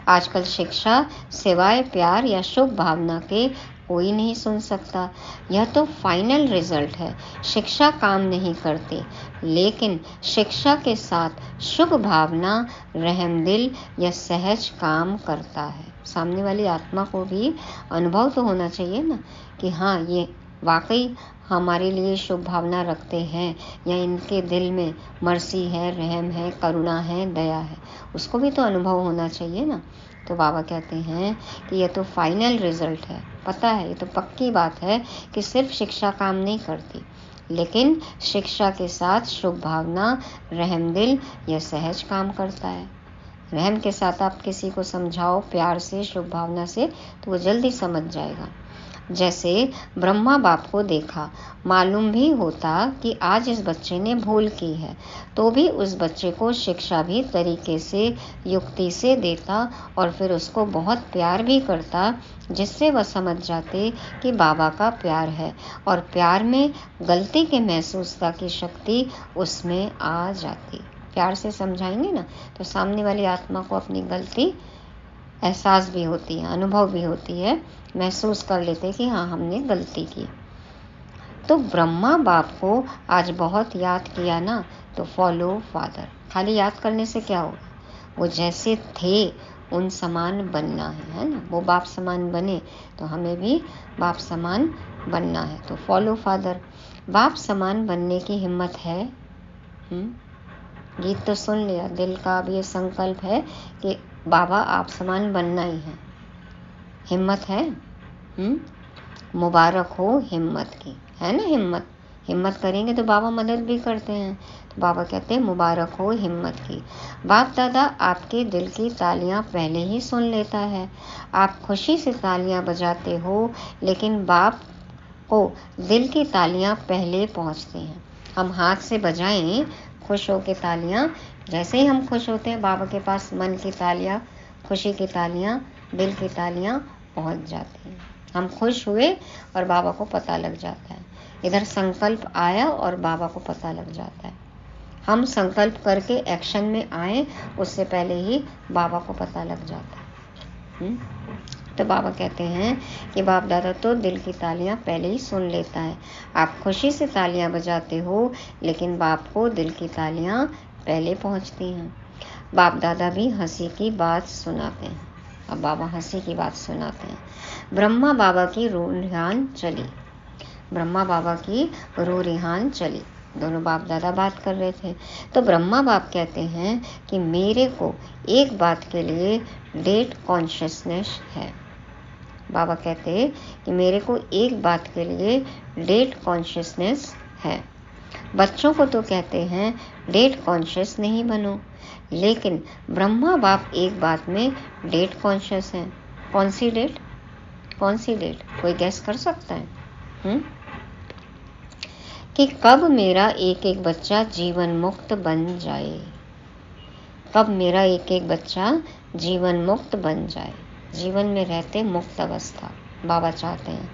आजकल शिक्षा सिवाय प्यार या शुभ भावना के कोई नहीं सुन सकता। यह तो फाइनल रिजल्ट है। शिक्षा काम नहीं करती, लेकिन शिक्षा के साथ शुभ भावना, रहमदिल या सहज काम करता है। सामने वाली आत्मा को भी अनुभव तो होना चाहिए ना कि हाँ, ये वाकई हमारे लिए शुभ भावना रखते हैं, या इनके दिल में मर्सी है, रहम है, करुणा है, दया है। उसको भी तो अनुभव होना चाहिए ना। तो बाबा कहते हैं कि ये तो फाइनल रिजल्ट है। पता है, ये तो पक्की बात है कि सिर्फ शिक्षा काम नहीं करती, लेकिन शिक्षा के साथ शुभ भावना, रहमदिल या सहज काम करता है। रहम के साथ आप किसी को समझाओ, प्यार से, शुभ भावना से, तो वो जल्दी समझ जाएगा। जैसे ब्रह्मा बाप को देखा, मालूम भी होता कि आज इस बच्चे ने भूल की है, तो भी उस बच्चे को शिक्षा भी तरीके से युक्ति से देता और फिर उसको बहुत प्यार भी करता, जिससे वह समझ जाते कि बाबा का प्यार है और प्यार में गलती के महसूसता की शक्ति उसमें आ जाती। प्यार से समझाएंगे ना तो सामने वाली आत्मा को अपनी गलती एहसास भी होती है, अनुभव भी होती है, महसूस कर लेते कि हाँ हमने गलती की। तो ब्रह्मा बाप को आज बहुत याद किया ना, तो फॉलो फादर। खाली याद करने से क्या होगा, वो जैसे थे उन समान बनना है ना। वो बाप समान बने तो हमें भी बाप समान बनना है, तो फॉलो फादर। बाप समान बनने की हिम्मत है? गीत तो सुन लिया, दिल का अब ये संकल्प है कि बाबा आप समान बनना ही है। हिम्मत है? मुबारक हो हिम्मत की, है ना। हिम्मत करेंगे तो बाबा मदद भी करते हैं। तो बाबा कहते हैं मुबारक हो हिम्मत की। बाप दादा आपके दिल की तालियां पहले ही सुन लेता है। आप खुशी से तालियां बजाते हो, लेकिन बाप को दिल की तालियां पहले पहुंचती हैं। हम हाथ से बजाएं खुश हो के तालियां, जैसे ही हम खुश होते हैं बाबा के पास मन की तालियां, खुशी की तालियां, दिल की तालियां पहुंच जाती हैं। हम खुश हुए और बाबा को पता लग जाता है। इधर संकल्प आया और बाबा को पता लग जाता है। हम संकल्प करके एक्शन में आए उससे पहले ही बाबा को पता लग जाता है। तो बाबा कहते हैं कि बाप दादा तो दिल की तालियां पहले ही सुन लेता है। आप खुशी से तालियां बजाते हो, लेकिन बाप को दिल की तालियां पहले पहुंचती हैं। बाप दादा भी हंसी की बात सुनाते हैं। अब बाबा हंसी की बात सुनाते हैं। ब्रह्मा बाबा की रूह रिहान चली। ब्रह्मा बाबा की रूह रिहान चली। दोनों बाप दादा बात कर रहे थे। तो ब्रह्मा बाप कहते हैं कि मेरे को एक बात के लिए डेट कॉन्शियसनेस है। बाबा कहते हैं कि मेरे को एक बात के लिए डेट कॉन्शियसनेस है। बच्चों को तो कहते हैं डेट कॉन्शियस नहीं बनो, लेकिन ब्रह्मा बाप एक बात में डेट कॉन्शियस हैं। कौन सी डेट? कौन सी डेट? कोई गैस कर सकता है? कि कब मेरा एक एक बच्चा जीवन मुक्त बन जाए। कब मेरा एक एक बच्चा जीवन मुक्त बन जाए, जीवन में रहते मुक्त अवस्था बाबा चाहते हैं।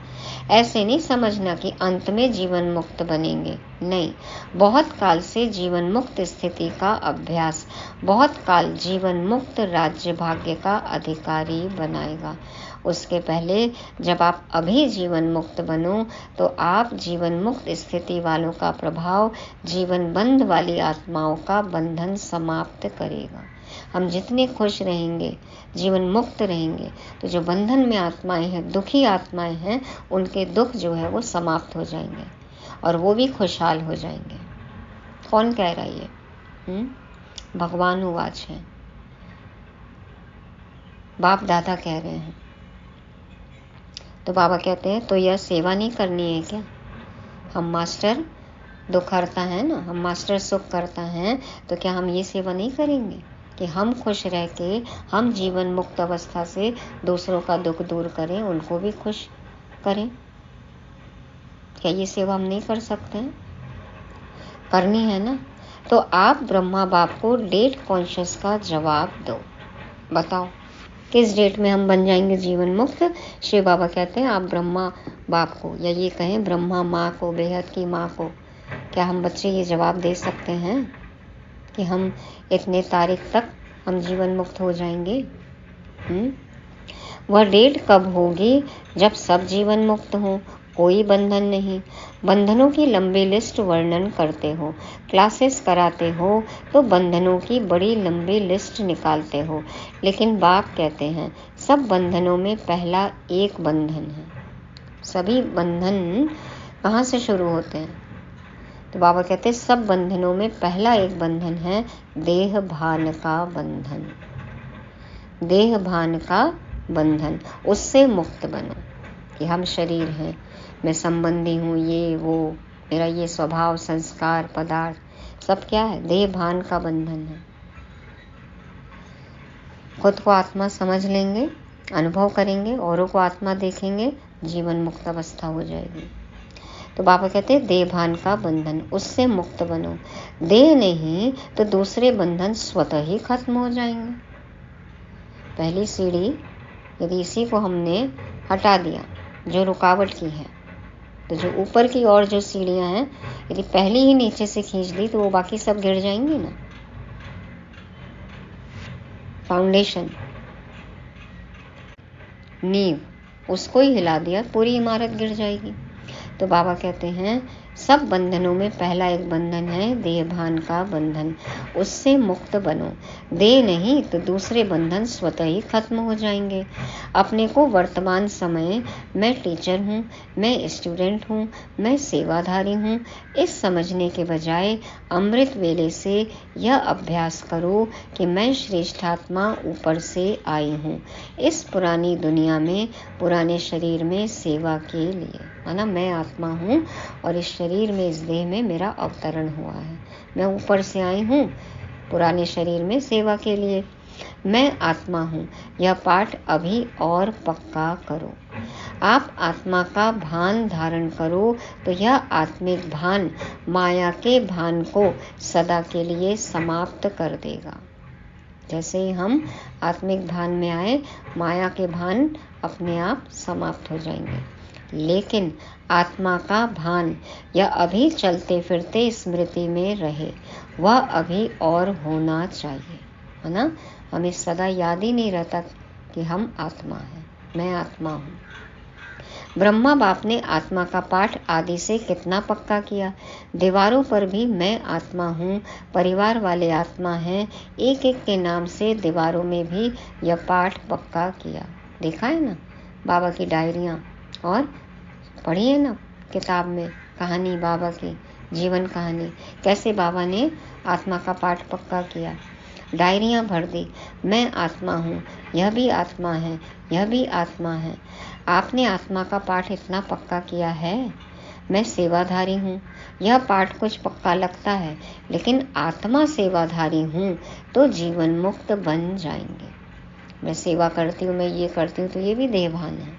ऐसे नहीं समझना कि अंत में जीवन मुक्त बनेंगे, नहीं। बहुत काल से जीवन मुक्त स्थिति का अभ्यास बहुत काल जीवन मुक्त राज्य भाग्य का अधिकारी बनाएगा। उसके पहले जब आप अभी जीवन मुक्त बनो तो आप जीवन मुक्त स्थिति वालों का प्रभाव जीवन बंध वाली आत्माओं का बंधन समाप्त करेगा। हम जितने खुश रहेंगे, जीवन मुक्त रहेंगे, तो जो बंधन में आत्माएं हैं, दुखी आत्माएं हैं, उनके दुख जो है वो समाप्त हो जाएंगे और वो भी खुशहाल हो जाएंगे। कौन कह रहा है ये? भगवान उवाच है, बाप दादा कह रहे हैं। तो बाबा कहते हैं तो यह सेवा नहीं करनी है क्या? हम मास्टर दुख हरता है ना, हम मास्टर सुख करता है, तो क्या हम ये सेवा नहीं करेंगे कि हम खुश रह के हम जीवन मुक्त अवस्था से दूसरों का दुख दूर करें, उनको भी खुश करें? क्या ये सेवा हम नहीं कर सकते हैं? करनी है ना। तो आप ब्रह्मा बाप को डेट कॉन्शियस का जवाब दो। बताओ किस डेट में हम बन जाएंगे जीवन मुक्त? शिव बाबा कहते हैं आप ब्रह्मा बाप को, या ये कहें ब्रह्मा माँ को, बेहद की माँ को, क्या हम बच्चे ये जवाब दे सकते हैं कि हम इतने तारीख तक हम जीवन मुक्त हो जाएंगे? वह डेट कब होगी? जब सब जीवन मुक्त हो, कोई बंधन नहीं। बंधनों की लंबी लिस्ट वर्णन करते हो, क्लासेस कराते हो तो बंधनों की बड़ी लंबी लिस्ट निकालते हो, लेकिन बाप कहते हैं सब बंधनों में पहला एक बंधन है। सभी बंधन कहाँ से शुरू होते हैं? तो बाबा कहते हैं सब बंधनों में पहला एक बंधन है देह भान का बंधन। देह भान का बंधन, उससे मुक्त बनो कि हम शरीर हैं, मैं संबंधी हूँ, ये वो, मेरा ये स्वभाव, संस्कार, पदार्थ सब क्या है? देह भान का बंधन है। खुद को आत्मा समझ लेंगे, अनुभव करेंगे, औरों को आत्मा देखेंगे, जीवन मुक्त अवस्था हो जाएगी। तो बाबा कहते हैं देह भान का बंधन, उससे मुक्त बनो। देह नहीं तो दूसरे बंधन स्वतः ही खत्म हो जाएंगे। पहली सीढ़ी यदि इसी को हमने हटा दिया जो रुकावट की है, तो जो ऊपर की और जो सीढ़ियां हैं यदि पहली ही नीचे से खींच दी तो वो बाकी सब गिर जाएंगी ना। फाउंडेशन, नींव, उसको ही हिला दिया पूरी इमारत गिर जाएगी। तो बाबा कहते हैं सब बंधनों में पहला एक बंधन है देह भान का बंधन, उससे मुक्त बनो। देह नहीं तो दूसरे बंधन स्वतः ही खत्म हो जाएंगे। अपने को वर्तमान समय मैं टीचर हूँ, मैं स्टूडेंट हूँ, मैं सेवाधारी हूँ, इस समझने के बजाय अमृत वेले से यह अभ्यास करो कि मैं श्रेष्ठात्मा ऊपर से आई हूँ, इस पुरानी दुनिया में, पुराने शरीर में सेवा के लिए। माना मैं आत्मा हूँ और इस शरीर में, इस देह में मेरा अवतरण हुआ है। मैं ऊपर से आई हूँ पुराने शरीर में सेवा के लिए। मैं आत्मा हूँ, यह पाठ अभी और पक्का करो। आप आत्मा का भान धारण करो तो यह आत्मिक भान माया के भान को सदा के लिए समाप्त कर देगा। जैसे ही हम आत्मिक भान में आए, माया के भान अपने आप समाप्त हो जाएंगे। लेकिन आत्मा का भान यह अभी चलते फिरते स्मृति में रहे, वह अभी और होना चाहिए, है ना। हमें सदा याद ही नहीं रहता कि हम आत्मा हैं, मैं आत्मा हूँ। ब्रह्मा बाप ने आत्मा का पाठ आदि से कितना पक्का किया। दीवारों पर भी मैं आत्मा हूँ, परिवार वाले आत्मा हैं, एक एक के नाम से दीवारों में भी यह पाठ पक्का किया। देखा है ना बाबा की डायरियाँ, और पढ़ी है ना किताब में कहानी, बाबा की जीवन कहानी, कैसे बाबा ने आत्मा का पाठ पक्का किया। डायरियाँ भर दी, मैं आत्मा हूँ, यह भी आत्मा है, यह भी आत्मा है। आपने आत्मा का पाठ इतना पक्का किया है। मैं सेवाधारी हूँ, यह पाठ कुछ पक्का लगता है, लेकिन आत्मा सेवाधारी हूँ तो जीवन मुक्त बन जाएंगे। मैं सेवा करती हूँ, मैं ये करती हूँ, तो ये भी देहभान है।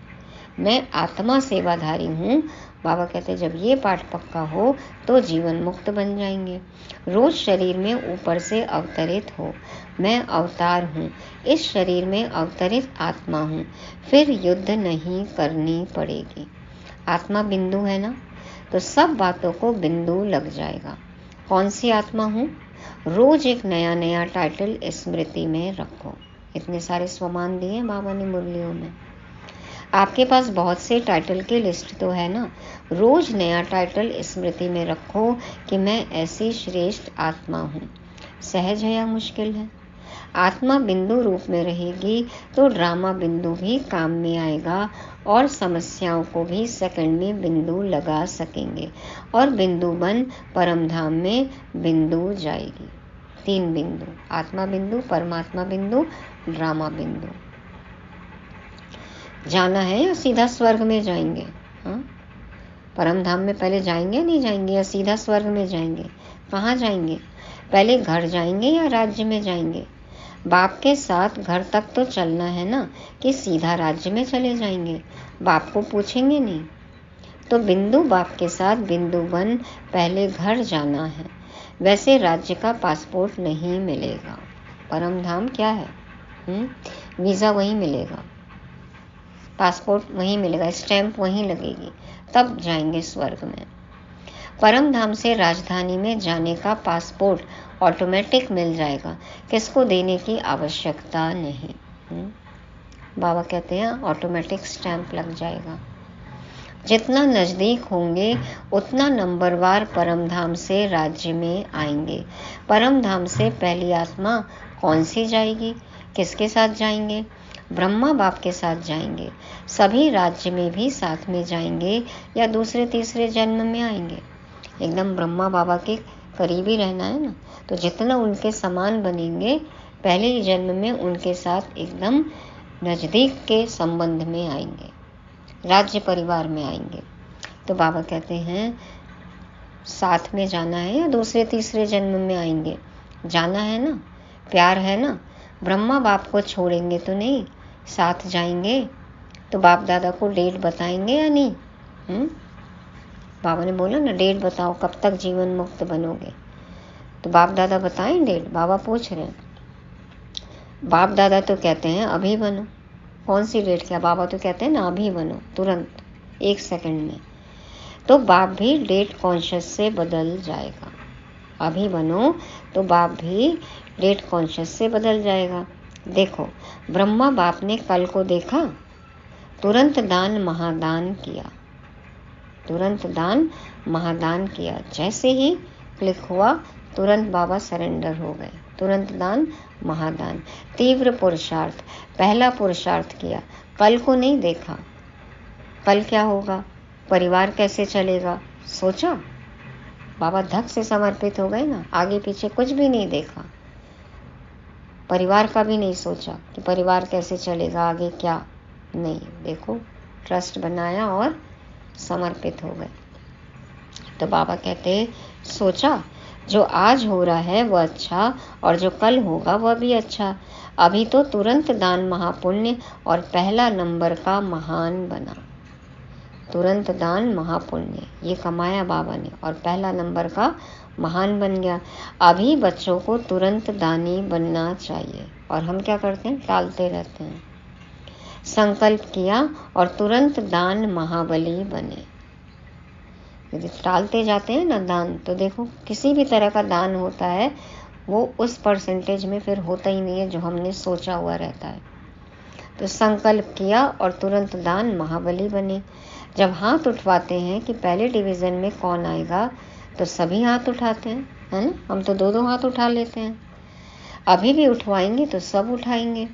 मैं आत्मा सेवाधारी हूँ, बाबा कहते जब ये पाठ पक्का हो तो जीवन मुक्त बन जाएंगे। रोज शरीर में ऊपर से अवतरित हो, मैं अवतार हूँ, इस शरीर में अवतरित आत्मा हूँ, फिर युद्ध नहीं करनी पड़ेगी। आत्मा बिंदु है ना, तो सब बातों को बिंदु लग जाएगा। कौन सी आत्मा हूँ, रोज एक नया नया टाइटल स्मृति में रखो। इतने सारे स्वमान दिए बाबा ने मुरलियों में। आपके पास बहुत से टाइटल की लिस्ट तो है ना, रोज नया टाइटल स्मृति में रखो कि मैं ऐसी श्रेष्ठ आत्मा हूँ। सहज है या मुश्किल है। आत्मा बिंदु रूप में रहेगी तो ड्रामा बिंदु भी काम में आएगा और समस्याओं को भी सेकंड में बिंदु लगा सकेंगे, और बिंदु बन परम धाम में बिंदु जाएगी। 3 बिंदु, आत्मा बिंदु, परमात्मा बिंदु, ड्रामा बिंदु। जाना है या सीधा स्वर्ग में जाएंगे? हाँ, परम धाम में पहले जाएंगे नहीं जाएंगे, या सीधा स्वर्ग में जाएंगे? कहाँ जाएंगे? पहले घर जाएंगे या राज्य में जाएंगे? बाप के साथ घर तक तो चलना है ना, कि सीधा राज्य में चले जाएंगे? बाप को पूछेंगे नहीं। तो बिंदु बाप के साथ बिंदु बन पहले घर जाना है। वैसे राज्य का पासपोर्ट नहीं मिलेगा। परम धाम क्या है? वीज़ा वहीं मिलेगा, पासपोर्ट वहीं मिलेगा, स्टैंप वहीं लगेगी, तब जाएंगे स्वर्ग में। परम धाम से राजधानी में जाने का पासपोर्ट ऑटोमेटिक मिल जाएगा, किसको देने की आवश्यकता नहीं। बाबा कहते हैं ऑटोमेटिक स्टैंप लग जाएगा। जितना नज़दीक होंगे उतना नंबरवार परम धाम से राज्य में आएंगे। परम धाम से पहली आत्मा कौन सी जाएगी? किसके साथ जाएंगे? ब्रह्मा बाप के साथ जाएंगे। सभी राज्य में भी साथ में जाएंगे या दूसरे तीसरे जन्म में आएंगे? एकदम ब्रह्मा बाबा के करीब ही रहना है ना, तो जितना उनके समान बनेंगे पहले ही जन्म में उनके साथ एकदम नज़दीक के संबंध में आएंगे, राज्य परिवार में आएंगे। तो बाबा कहते हैं साथ में जाना है या दूसरे तीसरे जन्म में आएंगे? जाना है ना, प्यार है ना, ब्रह्मा बाप को छोड़ेंगे तो नहीं, साथ जाएंगे। तो बाप दादा को डेट बताएंगे या नहीं? बाबा ने बोला ना, डेट बताओ कब तक जीवन मुक्त बनोगे। तो बाप दादा बताएं डेट? बाबा पूछ रहे हैं। बाप दादा तो कहते हैं अभी बनो। कौन सी डेट? क्या बाबा तो कहते हैं ना अभी बनो, तुरंत 1 सेकंड में। तो बाप भी डेट कॉन्शियस से बदल जाएगा। अभी बनो तो बाप भी डेट कॉन्शियस से बदल जाएगा। देखो, ब्रह्मा बाप ने कल को देखा, तुरंत दान महादान किया, तुरंत दान महादान किया। जैसे ही क्लिक हुआ तुरंत बाबा सरेंडर हो गए, तुरंत दान महादान। तीव्र पुरुषार्थ, पहला पुरुषार्थ किया, कल को नहीं देखा, कल क्या होगा, परिवार कैसे चलेगा, सोचा। बाबा धक से समर्पित हो गए ना, आगे पीछे कुछ भी नहीं देखा, परिवार का भी नहीं सोचा कि परिवार कैसे चलेगा, आगे क्या नहीं। देखो, ट्रस्ट बनाया और समर्पित हो गए। तो बाबा कहते, सोचा जो आज हो रहा है वह अच्छा, और जो कल होगा वह भी अच्छा। अभी तो तुरंत दान महापुण्य और पहला नंबर का महान बना। तुरंत दान महापुण्य ये कमाया बाबा ने, और पहला नंबर का महान बन गया। अभी बच्चों को तुरंत दानी बनना चाहिए, और हम क्या करते हैं, टालते रहते हैं। संकल्प किया और तुरंत दान महाबली बने। यदि टालते जाते हैं ना दान, तो देखो किसी भी तरह का दान होता है वो उस परसेंटेज में फिर होता ही नहीं है जो हमने सोचा हुआ रहता है। तो संकल्प किया और तुरंत दान महाबली बने। जब हाथ उठवाते हैं कि पहले डिवीज़न में कौन आएगा, तो सभी हाथ उठाते हैं, है ना। हम तो 2-2 हाथ उठा लेते हैं, अभी भी उठवाएंगे तो सब उठाएंगे।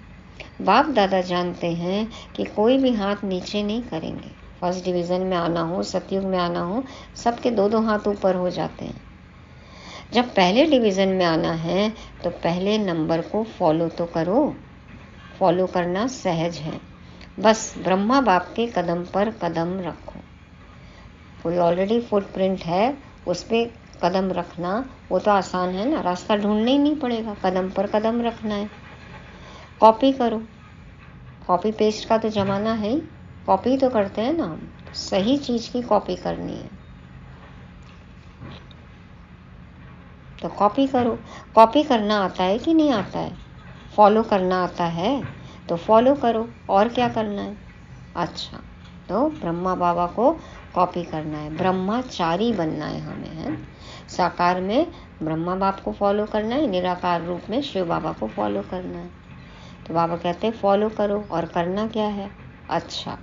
बाप दादा जानते हैं कि कोई भी हाथ नीचे नहीं करेंगे। फर्स्ट डिवीज़न में आना हो, सतयुग में आना हो, सबके 2-2 हाथ ऊपर हो जाते हैं। जब पहले डिवीज़न में आना है तो पहले नंबर को फॉलो तो करो। फॉलो करना सहज है, बस ब्रह्मा बाप के कदम पर कदम रखो। कोई ऑलरेडी फुटप्रिंट है, उस पर कदम रखना वो तो आसान है ना, रास्ता ढूंढना ही नहीं पड़ेगा, कदम पर कदम रखना है। कॉपी करो, कॉपी पेस्ट का तो ज़माना है ही, कॉपी तो करते हैं ना हम, सही चीज़ की कॉपी करनी है तो कॉपी करो। कॉपी करना आता है कि नहीं आता है? फॉलो करना आता है तो फॉलो करो, और क्या करना है? अच्छा, तो ब्रह्मा बाबा को कॉपी करना है, ब्रह्माचारी बनना है हमें, है। साकार में ब्रह्मा बाप को फॉलो करना है, निराकार रूप में शिव बाबा को फॉलो करना है। तो बाबा कहते हैं फॉलो करो, और करना क्या है? अच्छा,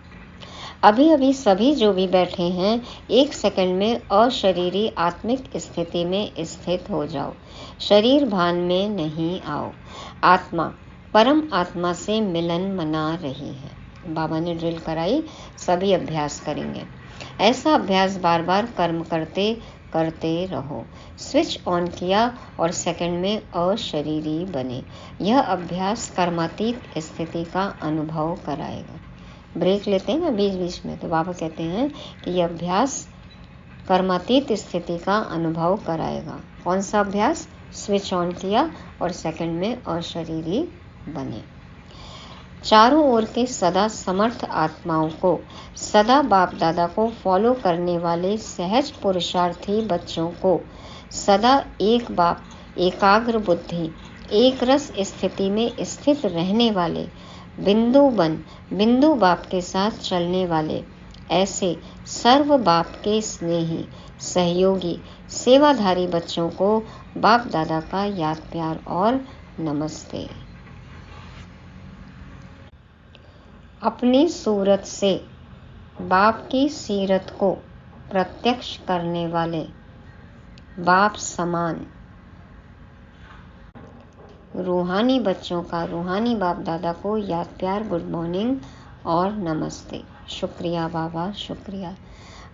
अभी अभी सभी जो भी बैठे हैं 1 सेकंड में अशरीरी आत्मिक स्थिति में स्थित हो जाओ। शरीर भान में नहीं आओ। आत्मा परम आत्मा से मिलन मना रही है। बाबा ने ड्रिल कराई, सभी अभ्यास करेंगे। ऐसा अभ्यास बार बार कर्म करते करते रहो। स्विच ऑन किया और सेकंड में अशरीरी बने। यह अभ्यास कर्मातीत स्थिति का अनुभव कराएगा। ब्रेक लेते हैं ना बीच बीच में, तो बाबा कहते हैं कि यह अभ्यास कर्मातीत स्थिति का अनुभव कराएगा। कौन सा अभ्यास? स्विच ऑन किया और सेकंड में अशरीरी बने। चारों ओर के सदा समर्थ आत्माओं को, सदा बाप दादा को फॉलो करने वाले सहज पुरुषार्थी बच्चों को, सदा एक बाप, एकाग्र बुद्धि, एक रस स्थिति में स्थित रहने वाले, बिंदु बाप के साथ चलने वाले, ऐसे सर्व बाप के स्नेही, सहयोगी, सेवाधारी बच्चों को बाप दादा का याद प्यार और नमस्ते। अपनी सूरत से बाप की सीरत को प्रत्यक्ष करने वाले बाप समान रूहानी बच्चों का रूहानी बाप दादा को याद प्यार, गुड मॉर्निंग और नमस्ते। शुक्रिया बाबा, शुक्रिया।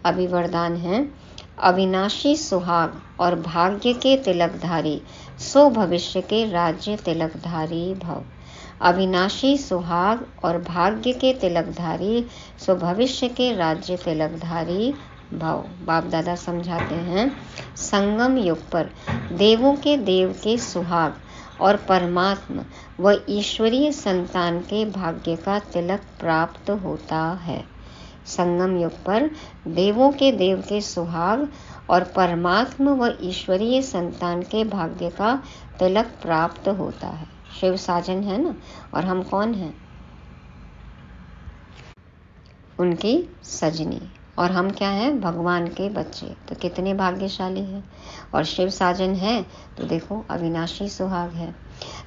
अभी वरदान है, अविनाशी सुहाग और भाग्य के तिलकधारी, सो भविष्य के राज्य तिलकधारी भव। अविनाशी सुहाग और भाग्य के तिलकधारी, सो भविष्य के राज्य तिलकधारी भव। बाप दादा समझाते हैं, संगम युग पर देवों के देव के सुहाग और परमात्मा व ईश्वरीय संतान के भाग्य का तिलक प्राप्त होता है। संगम युग पर देवों के देव के सुहाग और परमात्मा व ईश्वरीय संतान के भाग्य का तिलक प्राप्त होता है। शिव साजन है ना, और हम कौन हैं? उनकी सजनी। और हम क्या हैं? भगवान के बच्चे। तो कितने भाग्यशाली हैं। और शिव साजन है तो देखो अविनाशी सुहाग है।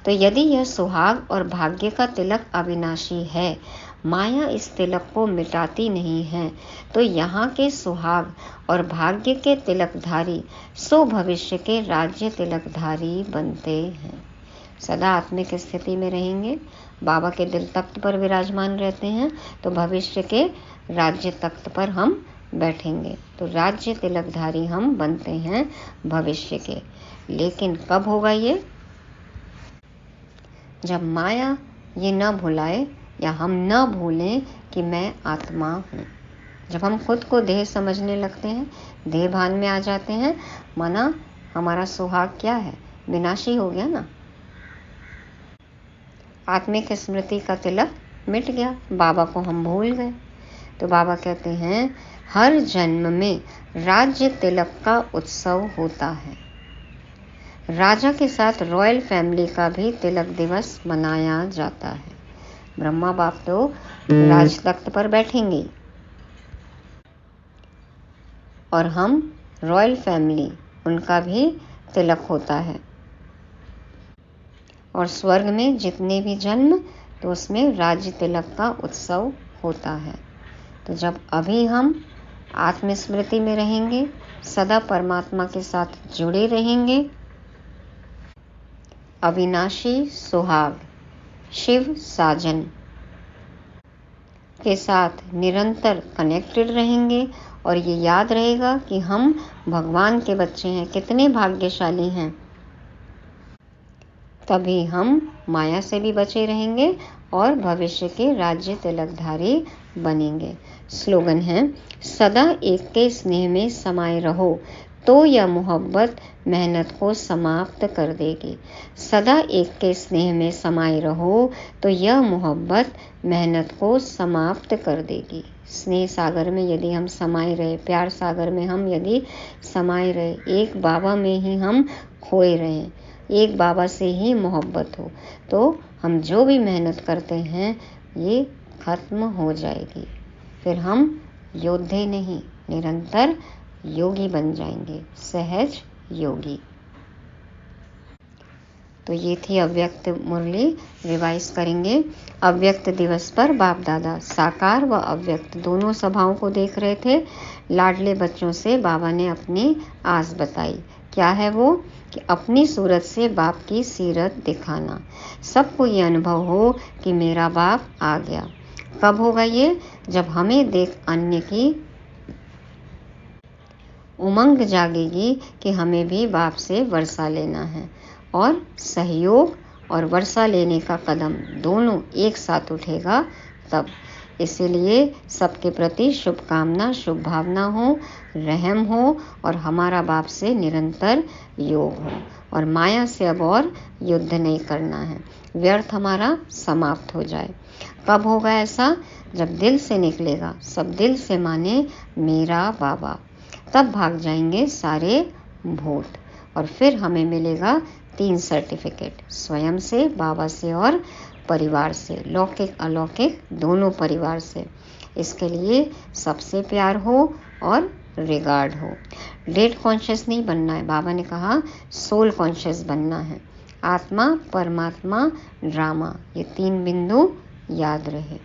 तो यदि यह सुहाग और भाग्य का तिलक अविनाशी है, माया इस तिलक को मिटाती नहीं है, तो यहाँ के सुहाग और भाग्य के तिलकधारी सो भविष्य के राज्य तिलकधारी बनते हैं। सदा आत्मिक स्थिति में रहेंगे, बाबा के दिल तख्त पर विराजमान रहते हैं, तो भविष्य के राज्य तख्त पर हम बैठेंगे। तो राज्य तिलकधारी हम बनते हैं भविष्य के। लेकिन कब होगा ये? जब माया ये न भुलाए या हम न भूलें कि मैं आत्मा हूँ। जब हम खुद को देह समझने लगते हैं, देह भान में आ जाते हैं, माना हमारा सुहाग क्या है? विनाशी हो गया ना। आत्मिक स्मृति का तिलक मिट गया, बाबा को हम भूल गए। तो बाबा कहते हैं हर जन्म में राज्य तिलक का उत्सव होता है। राजा के साथ रॉयल फैमिली का भी तिलक दिवस मनाया जाता है। ब्रह्मा बाप तो राज तख्त पर बैठेंगे और हम रॉयल फैमिली, उनका भी तिलक होता है। और स्वर्ग में जितने भी जन्म, तो उसमें राज्य तिलक का उत्सव होता है। तो जब अभी हम आत्मस्मृति में रहेंगे, सदा परमात्मा के साथ जुड़े रहेंगे, अविनाशी सुहाग शिव साजन के साथ निरंतर कनेक्टेड रहेंगे और ये याद रहेगा कि हम भगवान के बच्चे हैं, कितने भाग्यशाली हैं, तभी हम माया से भी बचे रहेंगे और भविष्य के राज्य तिलकधारी बनेंगे। स्लोगन है, सदा एक के स्नेह में समाये रहो तो यह मोहब्बत मेहनत को समाप्त कर देगी। सदा एक के स्नेह में समाये रहो तो यह मोहब्बत मेहनत को समाप्त कर देगी। स्नेह सागर में यदि हम समाये रहे, प्यार सागर में हम यदि समाये रहे, एक बाबा में ही हम खोए रहें, एक बाबा से ही मोहब्बत हो, तो हम जो भी मेहनत करते हैं ये खत्म हो जाएगी। फिर हम योद्धे नहीं, निरंतर योगी बन जाएंगे, सहज योगी। तो ये थी अव्यक्त मुरली। रिवाइज करेंगे। अव्यक्त दिवस पर बाप दादा साकार व अव्यक्त दोनों सभाओं को देख रहे थे। लाडले बच्चों से बाबा ने अपनी आस बताई। क्या है वो? कि अपनी सूरत से बाप की सीरत दिखाना। सबको ये अनुभव हो कि मेरा बाप आ गया। कब होगा ये? जब हमें देख अन्य की उमंग जागेगी कि हमें भी बाप से वर्षा लेना है, और सहयोग और वर्षा लेने का कदम दोनों एक साथ उठेगा तब। इसीलिए सबके प्रति शुभकामना, शुभ भावना हो, रहम हो और हमारा बाप से निरंतर योग हो, और माया से अब और युद्ध नहीं करना है, व्यर्थ हमारा समाप्त हो जाए। कब होगा ऐसा? जब दिल से निकलेगा, सब दिल से माने मेरा बाबा, तब भाग जाएंगे सारे भूत। और फिर हमें मिलेगा 3 सर्टिफिकेट, स्वयं से, बाबा से और परिवार से, लौकिक अलौकिक दोनों परिवार से। इसके लिए सबसे प्यार हो और रिगार्ड हो। डेड कॉन्शियस नहीं बनना है, बाबा ने कहा सोल कॉन्शियस बनना है। आत्मा, परमात्मा, ड्रामा, ये 3 बिंदु याद रहे।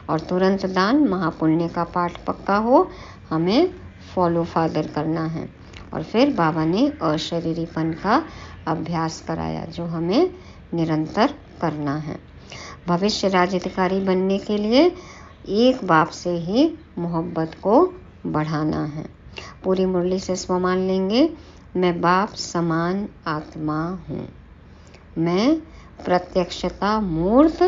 और तुरंत दान, महापुण्य का पाठ पक्का हो, हमें फॉलो फादर करना है। और फिर बाबा ने अशरीरीपन का अभ्यास कराया, जो हमें निरंतर करना है। भविष्य राज्याधिकारी बनने के लिए एक बाप से ही मोहब्बत को बढ़ाना है। पूरी मुरली से स्वमान लेंगे, मैं बाप समान आत्मा हूँ, मैं प्रत्यक्षता मूर्त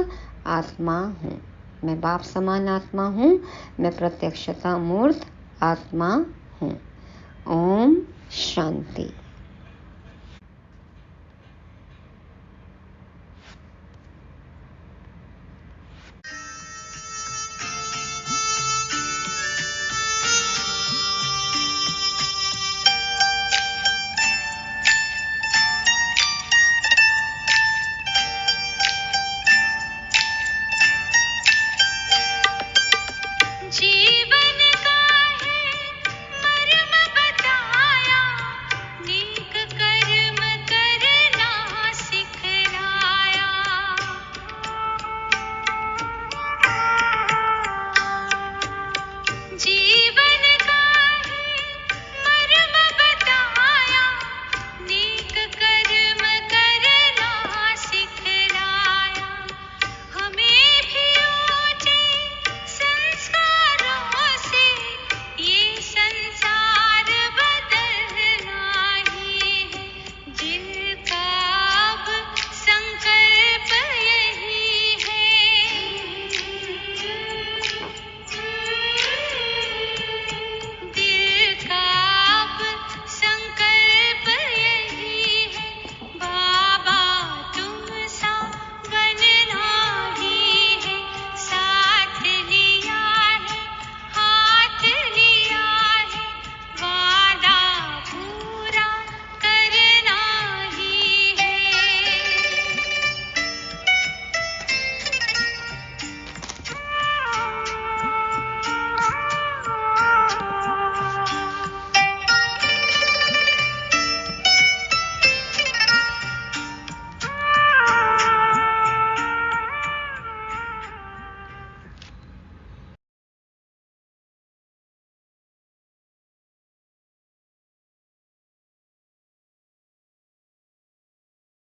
आत्मा हूँ। मैं बाप समान आत्मा हूँ, मैं प्रत्यक्षता मूर्त आत्मा हूँ। ओम शांति।